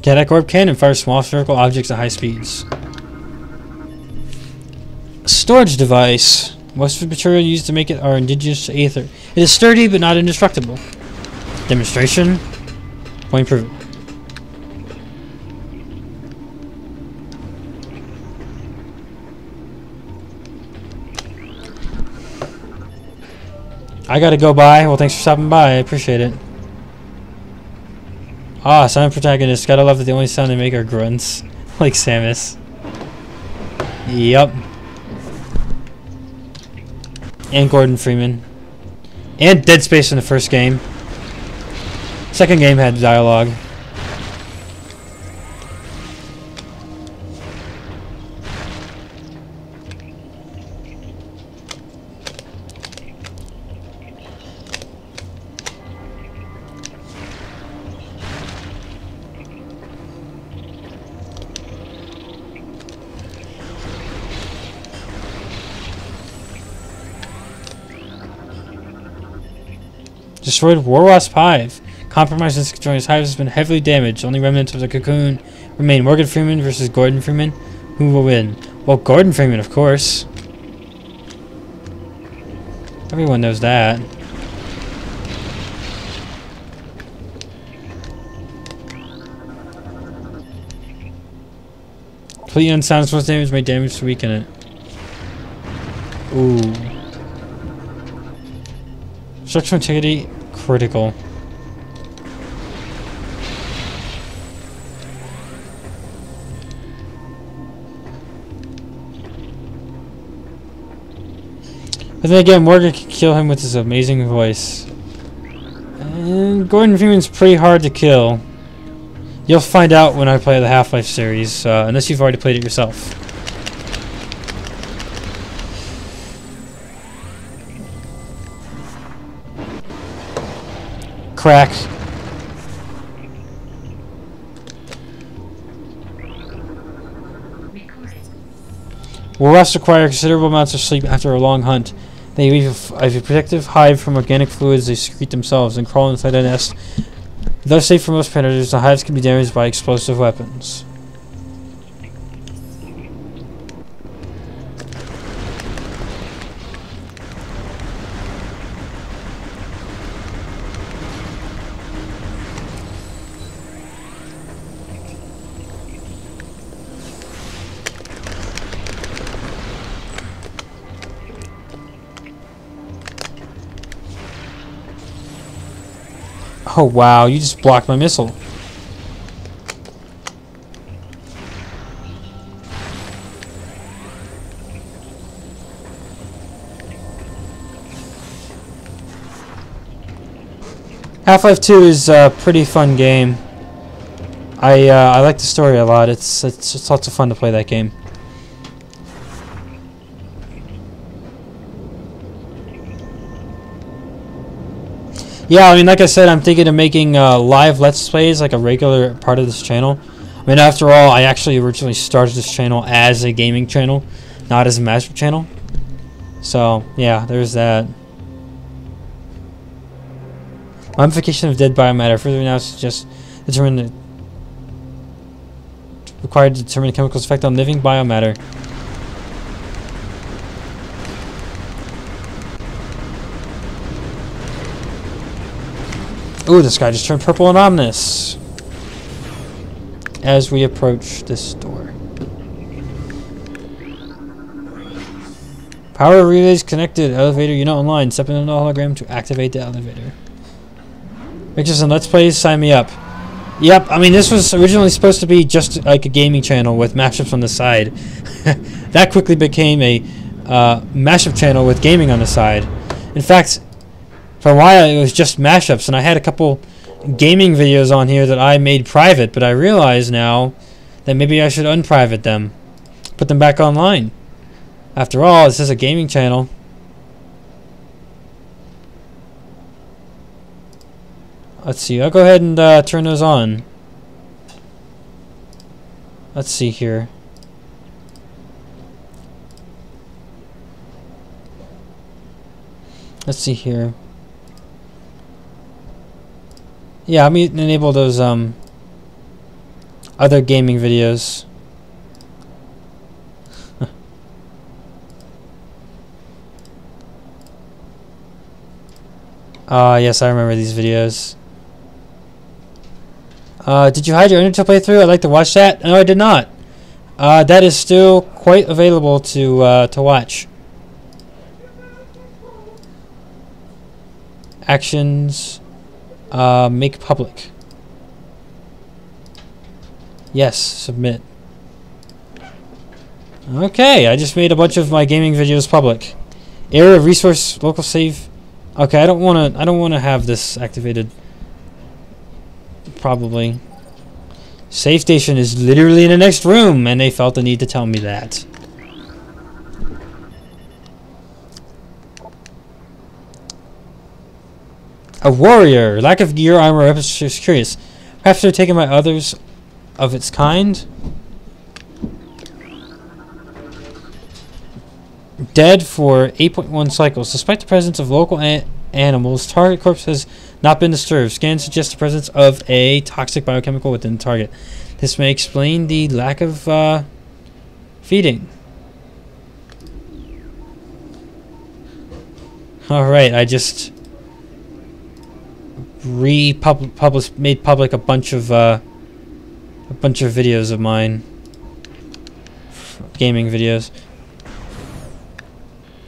Galactic Orb Cannon fires small spherical objects at high speeds. Storage device. Most of the material used to make it are indigenous to Aether. It is sturdy but not indestructible. Demonstration. Point proven. I gotta go by. Well, thanks for stopping by. I appreciate it. Ah, silent protagonist. Gotta love that the only sound they make are grunts. Like Samus. Yup. And Gordon Freeman. And Dead Space in the first game. Second game had dialogue. Destroyed War Wasp Hive. Compromised since controlling his hive has been heavily damaged. Only remnants of the cocoon remain. Morgan Freeman versus Gordon Freeman. Who will win? Well, Gordon Freeman, of course. Everyone knows that. Complete unsound most damage may damage to weaken it. Ooh. Structural integrity critical. But then again, Morgan can kill him with his amazing voice. And Gordon Freeman's pretty hard to kill. You'll find out when I play the Half-Life series, unless you've already played it yourself. Crack. Wolves require considerable amounts of sleep after a long hunt. They weave a protective hive from organic fluids they secrete themselves and crawl inside a nest. Though safe for most predators, the hives can be damaged by explosive weapons. Oh wow, you just blocked my missile. Half-Life 2 is a pretty fun game. I like the story a lot. It's lots of fun to play that game. Yeah, I mean, like I said, I'm thinking of making live Let's Plays like a regular part of this channel. I mean, after all, I actually originally started this channel as a gaming channel, not as a mashup channel. So, yeah, there's that. Modification of dead biomatter. Further analysis just determine the required to determine the chemical's effect on living biomatter. Ooh, the sky just turned purple and ominous as we approach this door. Power relays connected. Elevator unit online. Step into the hologram to activate the elevator. Pictures and Let's Plays, sign me up. Yep, I mean, this was originally supposed to be just like a gaming channel with mashups on the side. That quickly became a mashup channel with gaming on the side. In fact, for a while it was just mashups, and I had a couple gaming videos on here that I made private, but I realize now that maybe I should unprivate them. Put them back online. After all, this is a gaming channel. Let's see, I'll go ahead and turn those on. Let's see here. Let's see here. Yeah, let me enable those other gaming videos. Yes, I remember these videos. Did you hide your Undertale playthrough? I'd like to watch that. No, I did not. That is still quite available to watch. Actions. Make public. Yes, submit. Okay, I just made a bunch of my gaming videos public. Area of resource local save. Okay, I don't wanna have this activated. Probably. Save station is literally in the next room, and they felt the need to tell me that. A warrior. Lack of gear, armor, weapons. Just curious. Perhaps they're taken by others of its kind. Dead for 8.1 cycles. Despite the presence of local animals, target corpse has not been disturbed. Scans suggest the presence of a toxic biochemical within the target. This may explain the lack of feeding. Alright, I just made public a bunch of videos of mine. Gaming videos.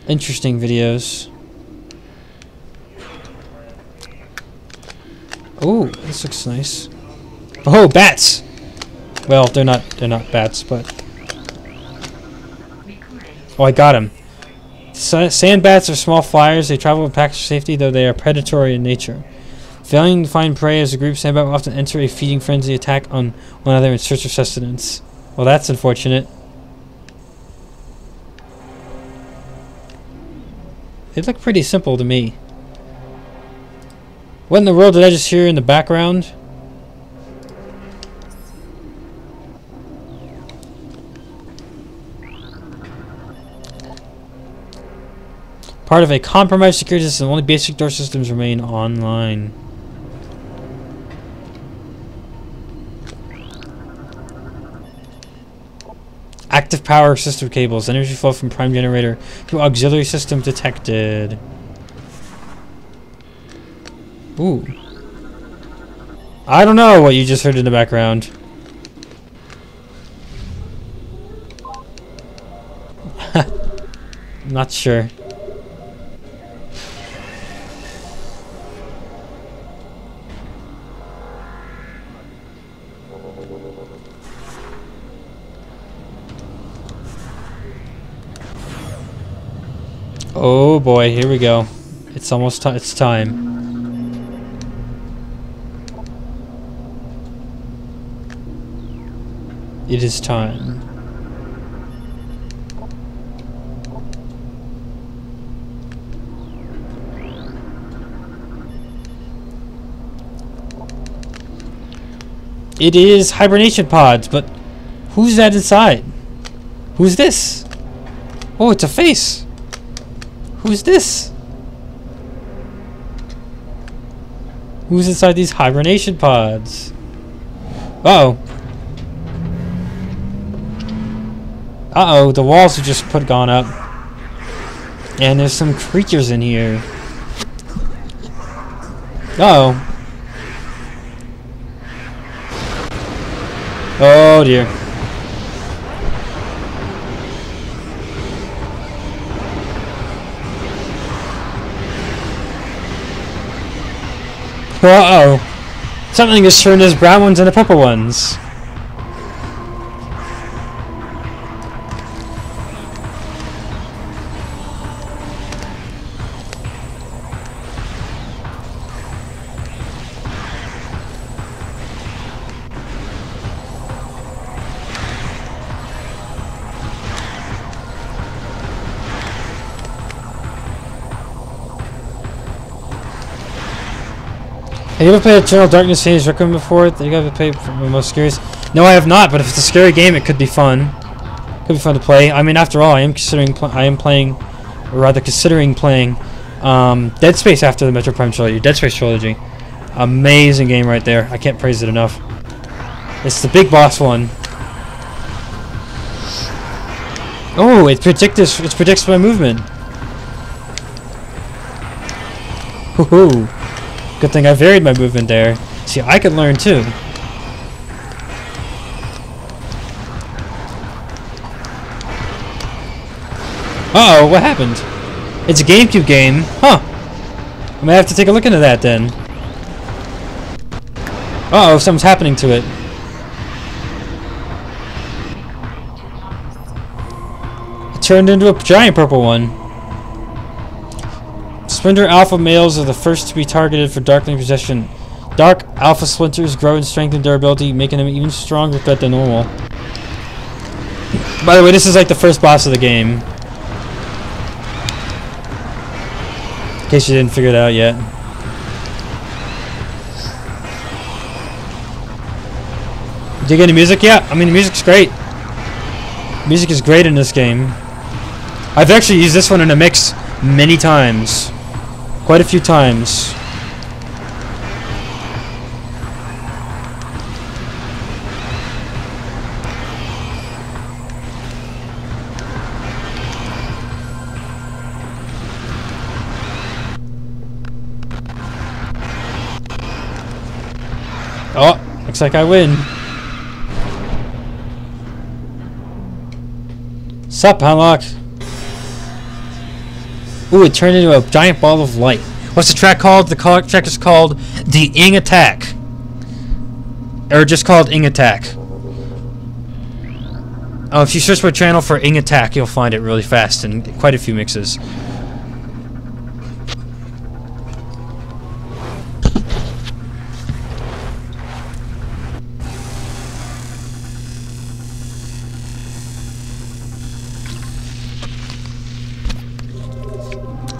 Interesting videos. Oh, this looks nice. Oh, bats! Well, they're not bats, but oh, I got him. Sand bats are small flyers. They travel in packs for safety, though they are predatory in nature. Failing to find prey as a group, sand bat will often enter a feeding frenzy, attack on one another in search of sustenance. Well, that's unfortunate. They look pretty simple to me. What in the world did I just hear in the background? Part of a compromised security system. Only basic door systems remain online. Active power system cables. Energy flow from prime generator to auxiliary system detected. Ooh. I don't know what you just heard in the background. I'm not sure. Oh boy, here we go. It's almost it's time. It is time. It is hibernation pods, but who's that inside? Who's this? Oh, it's a face. Who's this? Who's inside these hibernation pods? Uh-oh. Uh-oh, the walls have just gone up. And there's some creatures in here. Uh-oh. Oh dear. Uh-oh. Something has turned those brown ones into purple ones. Have you ever played Eternal Darkness Phase Requiem before? You gotta play for the most scary. No, I have not. But if it's a scary game, it could be fun. Could be fun to play. I mean, after all, I am considering playing Dead Space after the Metroid Prime trilogy. Dead Space trilogy, amazing game right there. I can't praise it enough. It's the big boss one. Oh, it predicts my movement. Woohoo! Good thing I varied my movement there. See, I can learn too. Uh-oh, what happened? It's a GameCube game. Huh. I'm gonna have to take a look into that then. Uh-oh, something's happening to it. It turned into a giant purple one. Splinter Alpha males are the first to be targeted for Darkling possession. Dark Alpha Splinters grow in strength and durability, making them an even stronger threat than normal. By the way, this is like the first boss of the game. In case you didn't figure it out yet. Do you get any music? Yeah, I mean the music's great. Music is great in this game. I've actually used this one in a mix many times. Quite a few times. Oh, looks like I win. Sup, Hemlock? Ooh, it turned into a giant ball of light. What's the track called? The track is called The Ing Attack. Or just called Ing Attack. Oh, if you search my channel for Ing Attack, you'll find it really fast in quite a few mixes.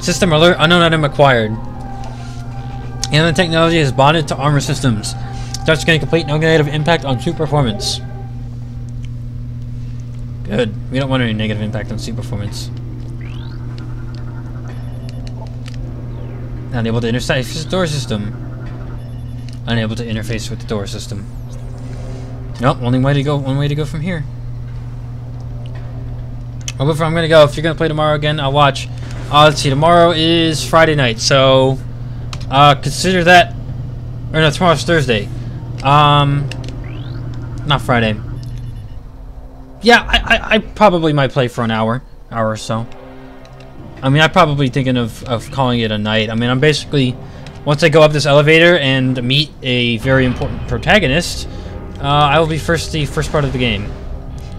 System alert, unknown item acquired. Alien technology is bonded to armor systems. Touch scanning complete, no negative impact on suit performance. Good. We don't want any negative impact on suit performance. Unable to interface with the door system. Unable to interface with the door system. Nope, one way to go from here. Well, before I'm gonna go, if you're gonna play tomorrow again, I'll watch. Let's see, tomorrow is Friday night, so consider that, or no, tomorrow's Thursday. Not Friday. Yeah, I probably might play for an hour or so. I mean, I'm probably thinking of calling it a night. I mean, I'm basically, once I go up this elevator and meet a very important protagonist, I will be the first part of the game,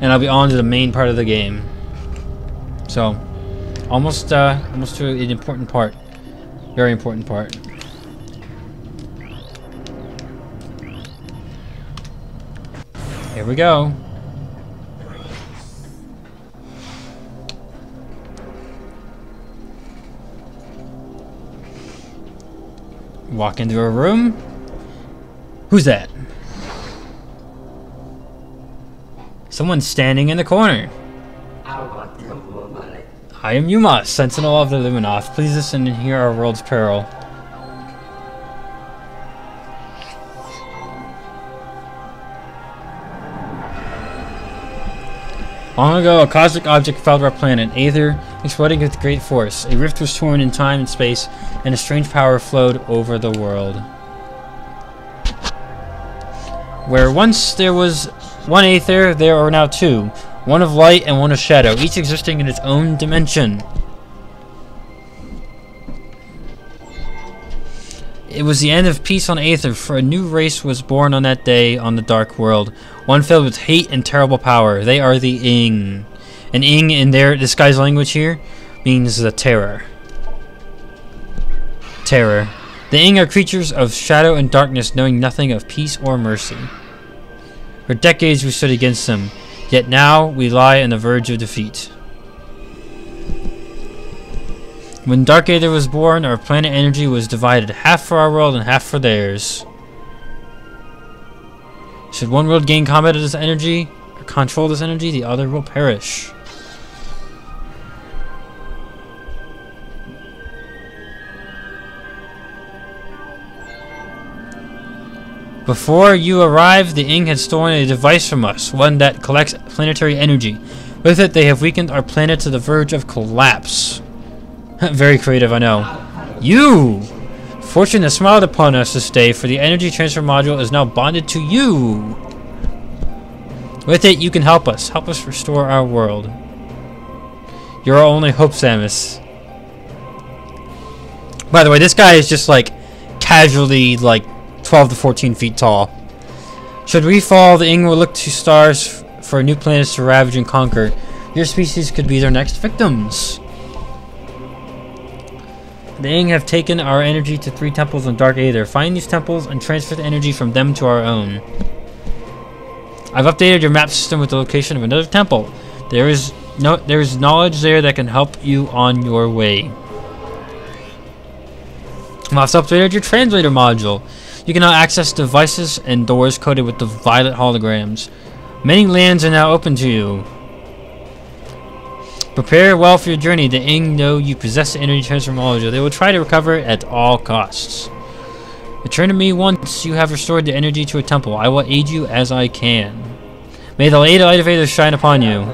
and I'll be on to the main part of the game. So. Almost to an important part. Very important part. Here we go. Walk into a room. Who's that? Someone's standing in the corner. I am U-Mos, Sentinel of the Luminoth. Please listen and hear our world's peril. Long ago, a cosmic object fell to our planet, Aether, exploding with great force. A rift was torn in time and space, and a strange power flowed over the world. Where once there was one Aether, there are now two. One of light and one of shadow, each existing in its own dimension. It was the end of peace on Aether, for a new race was born on that day on the dark world. One filled with hate and terrible power. They are the Ing. And Ing in this guy's language here means the terror. Terror. The Ing are creatures of shadow and darkness, knowing nothing of peace or mercy. For decades we stood against them. Yet now we lie on the verge of defeat. When Dark Aether was born, our planet energy was divided, half for our world and half for theirs. Should one world gain combat of this energy, or control this energy, the other will perish. Before you arrived, the Ing had stolen a device from us, one that collects planetary energy. With it, they have weakened our planet to the verge of collapse. Very creative, I know. You! Fortune has smiled upon us this day, for the energy transfer module is now bonded to you. With it, you can help us. Help us restore our world. You're our only hope, Samus. By the way, this guy is just like casually like 12 to 14 feet tall. Should we fall, the Ing will look to stars for new planets to ravage and conquer. Your species could be their next victims. The Ing have taken our energy to 3 temples in Dark Aether. Find these temples and transfer the energy from them to our own. I've updated your map system with the location of another temple. There is knowledge there that can help you on your way. I've also updated your translator module. You can now access devices and doors coated with the violet holograms. Many lands are now open to you. Prepare well for your journey. The Ing know you possess the energy transfer module. They will try to recover it at all costs. Return to me once you have restored the energy to a temple. I will aid you as I can. May the light of Aether shine upon you.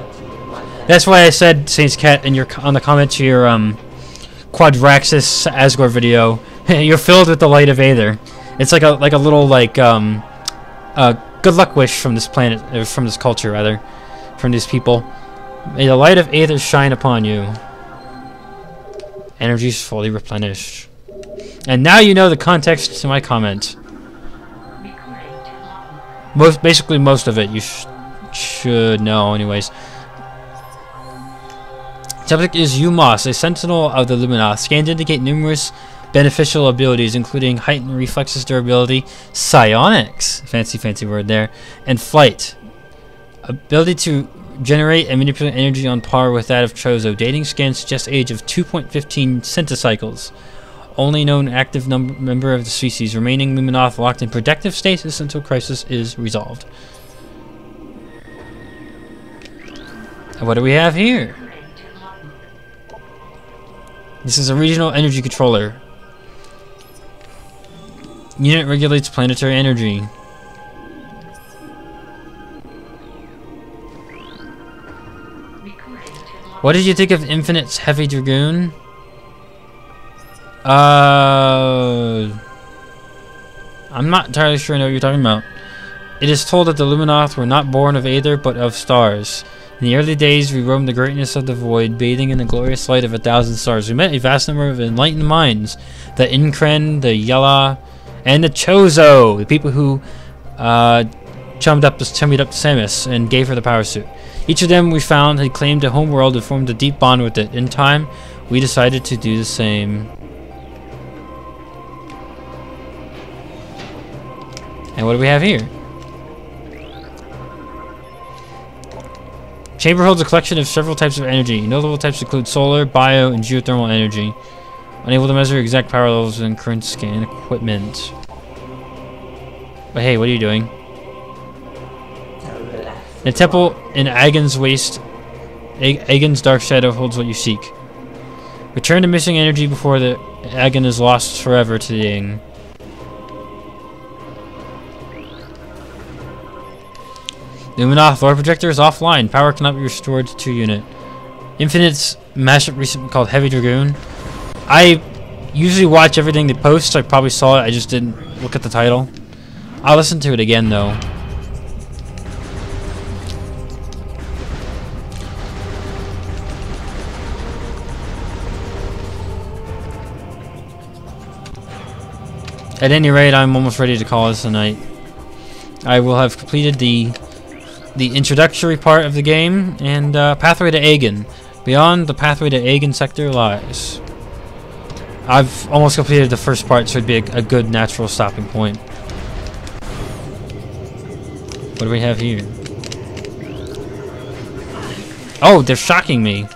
That's why I said, Saints Cat, in your on the comment to your Quadraxis Asgore video, you're filled with the light of Aether. It's like a little like good luck wish from this planet, or from this culture rather, from these people. May the light of Aether shine upon you. Energy is fully replenished. And now you know the context to my comment. Basically most of it you should know anyways. Subject is U-Mos, a sentinel of the Luminoth. Scans indicate numerous beneficial abilities, including heightened reflexes, durability, psionics, fancy word there, and flight. Ability to generate and manipulate energy on par with that of Chozo. Dating scan suggests age of 2.15 centicycles. Only known active member of the species. Remaining Luminoth locked in protective stasis until crisis is resolved. And what do we have here? This is a regional energy controller. Unit regulates planetary energy. What did you think of Infinite's Heavy Dragoon? I'm not entirely sure I know what you're talking about. It is told that the Luminoth were not born of Aether, but of stars. In the early days, we roamed the greatness of the void, bathing in the glorious light of 1,000 stars. We met a vast number of enlightened minds. The Inkren, the Yella, and the Chozo, the people who chummied up to Samus and gave her the power suit. Each of them we found had claimed a home world and formed a deep bond with it. In time, we decided to do the same. And what do we have here? Chamber holds a collection of several types of energy. Notable types include solar, bio, and geothermal energy. Unable to measure exact power levels in current scan equipment. But hey, what are you doing? The temple in Agon's waste. Agon's dark shadow holds what you seek. Return the missing energy before the Agon is lost forever to the Ing. Luminoth lore projector is offline. Power cannot be restored to unit. Infinite's mashup recently called Heavy Dragoon. I usually watch everything they post, so I probably saw it. I just didn't look at the title. I'll listen to it again though. At any rate, I'm almost ready to call this a night. I will have completed the introductory part of the game, and Pathway to Agon. Beyond the Pathway to Agon sector lies. I've almost completed the first part, so it'd be a good natural stopping point. What do we have here? Oh, they're shocking me.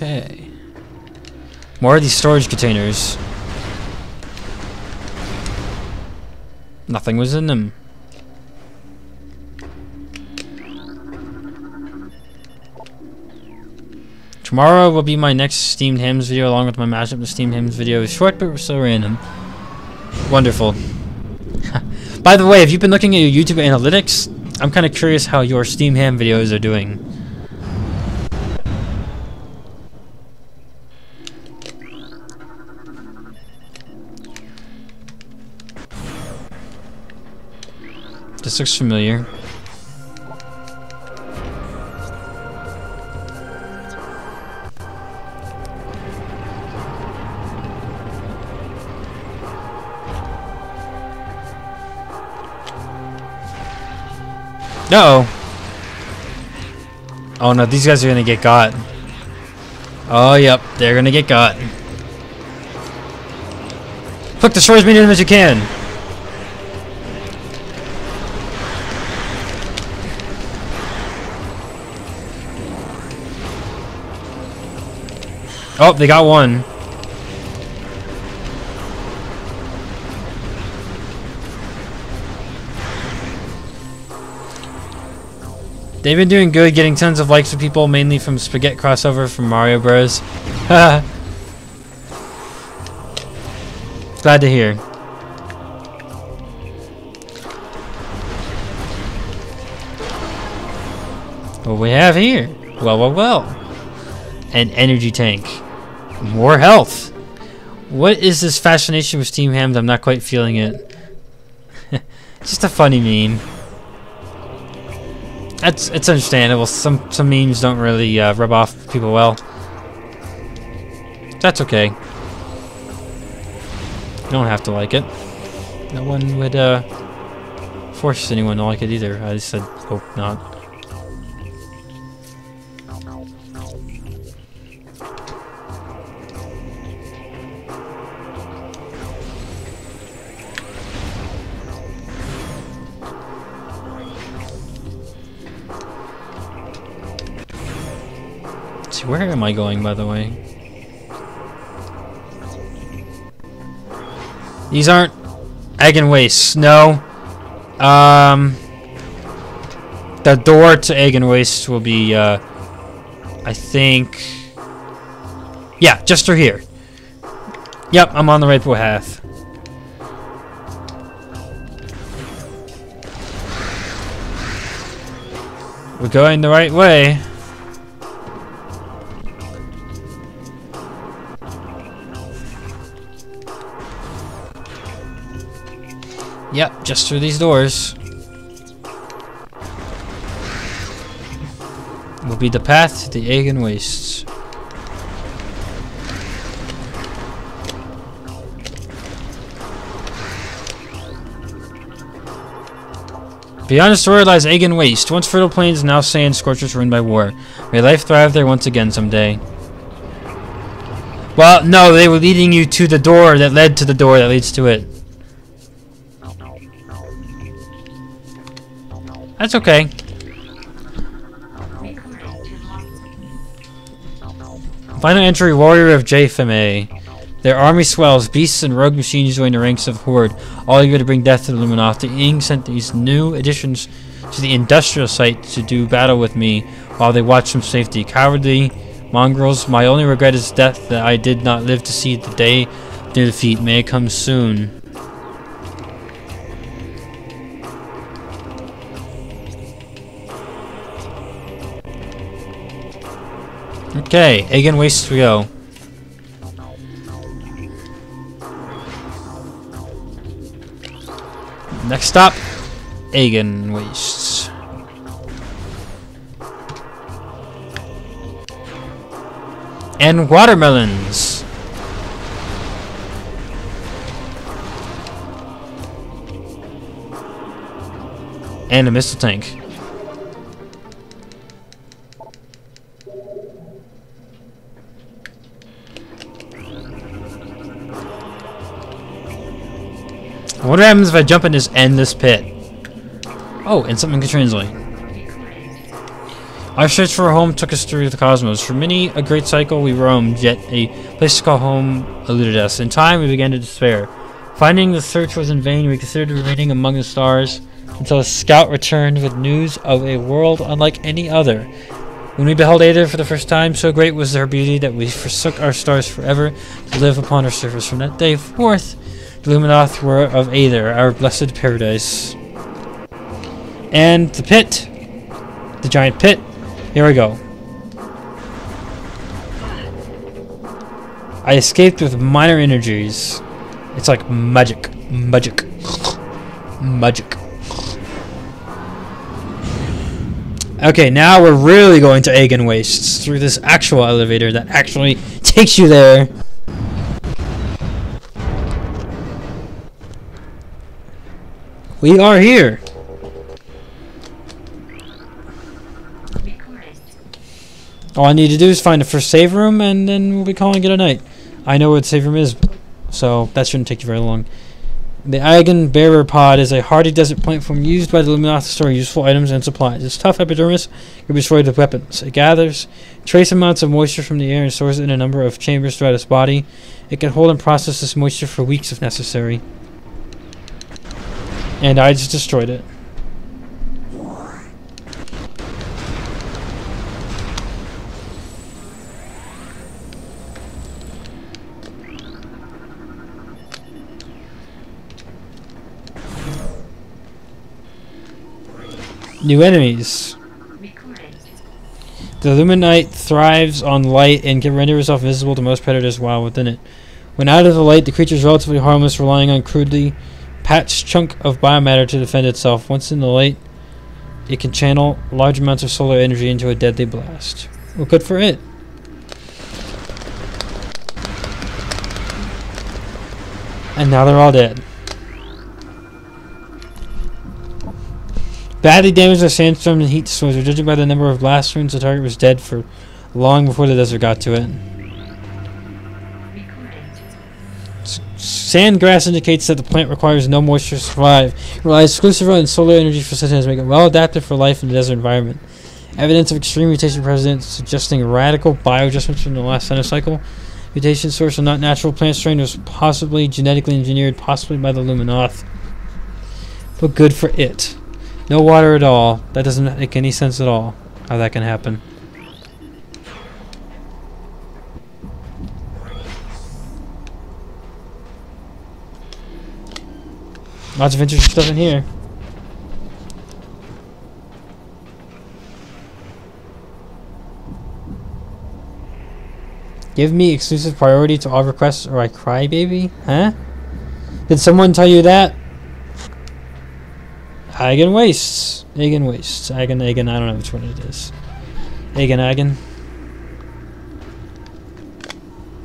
Okay. More of these storage containers. Nothing was in them. Tomorrow will be my next Steamed Hymns video along with my mashup. The Steamed Hymns video is short but so random. Wonderful. By the way, if you've been looking at your YouTube analytics, I'm kind of curious how your Steam Ham videos are doing. This looks familiar. Uh-oh. Oh no, these guys are gonna get got. Oh yep, they're gonna get got. Quick, destroy as many of them as you can. Oh, they got one. They've been doing good, getting tons of likes from people, mainly from Spaghetti crossover from Mario Bros. Glad to hear. What we have here? Well. An energy tank. More health. What is this fascination with Steam Hams? I'm not quite feeling it. Just a funny meme. It's understandable. Some memes don't really rub off people well. That's okay. You don't have to like it. No one would force anyone to like it either. I just said hope not. Where am I going, by the way? These aren't egg and wastes. No. The door to egg and waste will be, I think... Yeah, just through here. Yep, I'm on the right path. We're going the right way. Yep, just through these doors will be the path to the egg and wastes. Beyond the story lies egg and waste. Once fertile plains, now sand scorchers ruined by war. May life thrive there once again someday. Well, no, they were leading you to the door that led to the door that leads to it. That's okay. Final entry, Warrior of JFMA. Their army swells, beasts and rogue machines join the ranks of Horde, all eager to bring death to the Luminoth. The Ing sent these new additions to the industrial site to do battle with me while they watch from safety. Cowardly mongrels, my only regret is death that I did not live to see the day of their defeat. May it come soon. Okay, egg and waste we go. Next stop, egg and wastes. And watermelons. And a missile tank. What happens if I jump in this endless pit? Oh, and something can translate. Our search for a home took us through the cosmos. For many a great cycle we roamed, yet a place to call home eluded us. In time we began to despair. Finding the search was in vain, we considered remaining among the stars until a scout returned with news of a world unlike any other. When we beheld Aether for the first time, so great was her beauty that we forsook our stars forever to live upon her surface. From that day forth, the Luminoth were of Aether, our blessed paradise. And the pit, the giant pit. Here we go. I escaped with minor injuries. It's like magic. Magic. Magic. Okay, now we're really going to Aegon Wastes through this actual elevator that actually takes you there. We are here. All I need to do is find the first save room, and then we'll be calling it a night. I know what the save room is, so that shouldn't take you very long. The Aegon Bearer Pod is a hardy desert platform used by the Luminoth to store useful items and supplies. Its tough epidermis can be destroyed with weapons. It gathers trace amounts of moisture from the air and stores it in a number of chambers throughout its body. It can hold and process this moisture for weeks if necessary. And I just destroyed it. New enemies. The Luminite thrives on light and can render itself visible to most predators while within it. When out of the light, the creature is relatively harmless, relying on crudely patched chunk of biomatter to defend itself. Once in the light, it can channel large amounts of solar energy into a deadly blast. Well, good for it. And now they're all dead. Badly damaged by sandstorms and heat storms, judging by the number of blast wounds, the target was dead for long before the desert got to it. Sandgrass indicates that the plant requires no moisture to survive. It relies exclusively on solar energy for sustenance, making it well adapted for life in the desert environment. Evidence of extreme mutation present, suggesting radical bioadjustments from the last cycle. Mutation source of not natural plant strain was possibly genetically engineered, possibly by the Luminoth. But good for it. No water at all. That doesn't make any sense at all, how that can happen. Lots of interesting stuff in here. Give me exclusive priority to all requests or I cry, baby? Huh? Did someone tell you that? Aegon Wastes. Aegon Wastes. Aegon, I don't know which one it is. Aegon.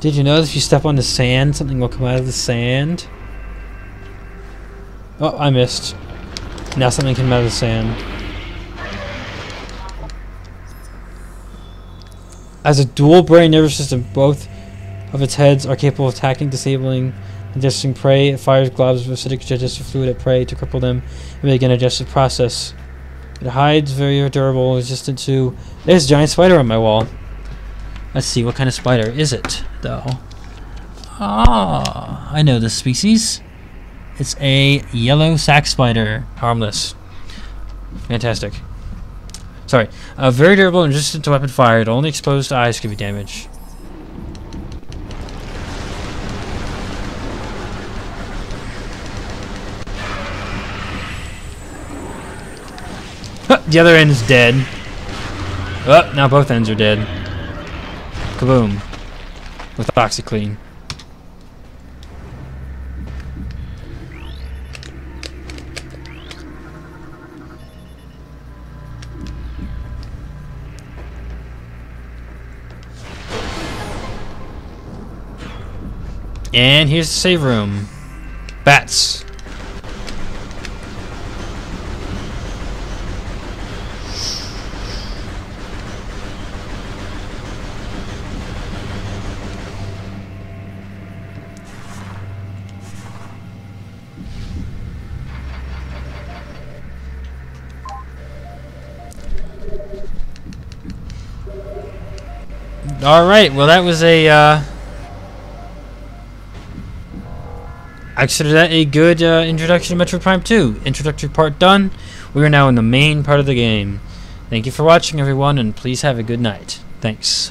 Did you know that if you step on the sand, something will come out of the sand? Oh, I missed. Now something came out of the sand. As a dual brain nervous system, both of its heads are capable of attacking, disabling, digesting prey. It fires globs of acidic digestive fluid at prey to cripple them and make an digestive process. It hides, very durable, resistant to... There's a giant spider on my wall. Let's see, what kind of spider is it, though? Ah, I know this species. It's a yellow sac spider. Harmless. Fantastic. Sorry. Very durable and resistant to weapon fire. It only exposed to eyes can be damaged. The other end is dead. Oh, now both ends are dead. Kaboom. With OxyClean. And here's the save room. Bats. Alright, well that was a, I consider that a good introduction to Metroid Prime 2. Introductory part done. We are now in the main part of the game. Thank you for watching, everyone, and please have a good night. Thanks.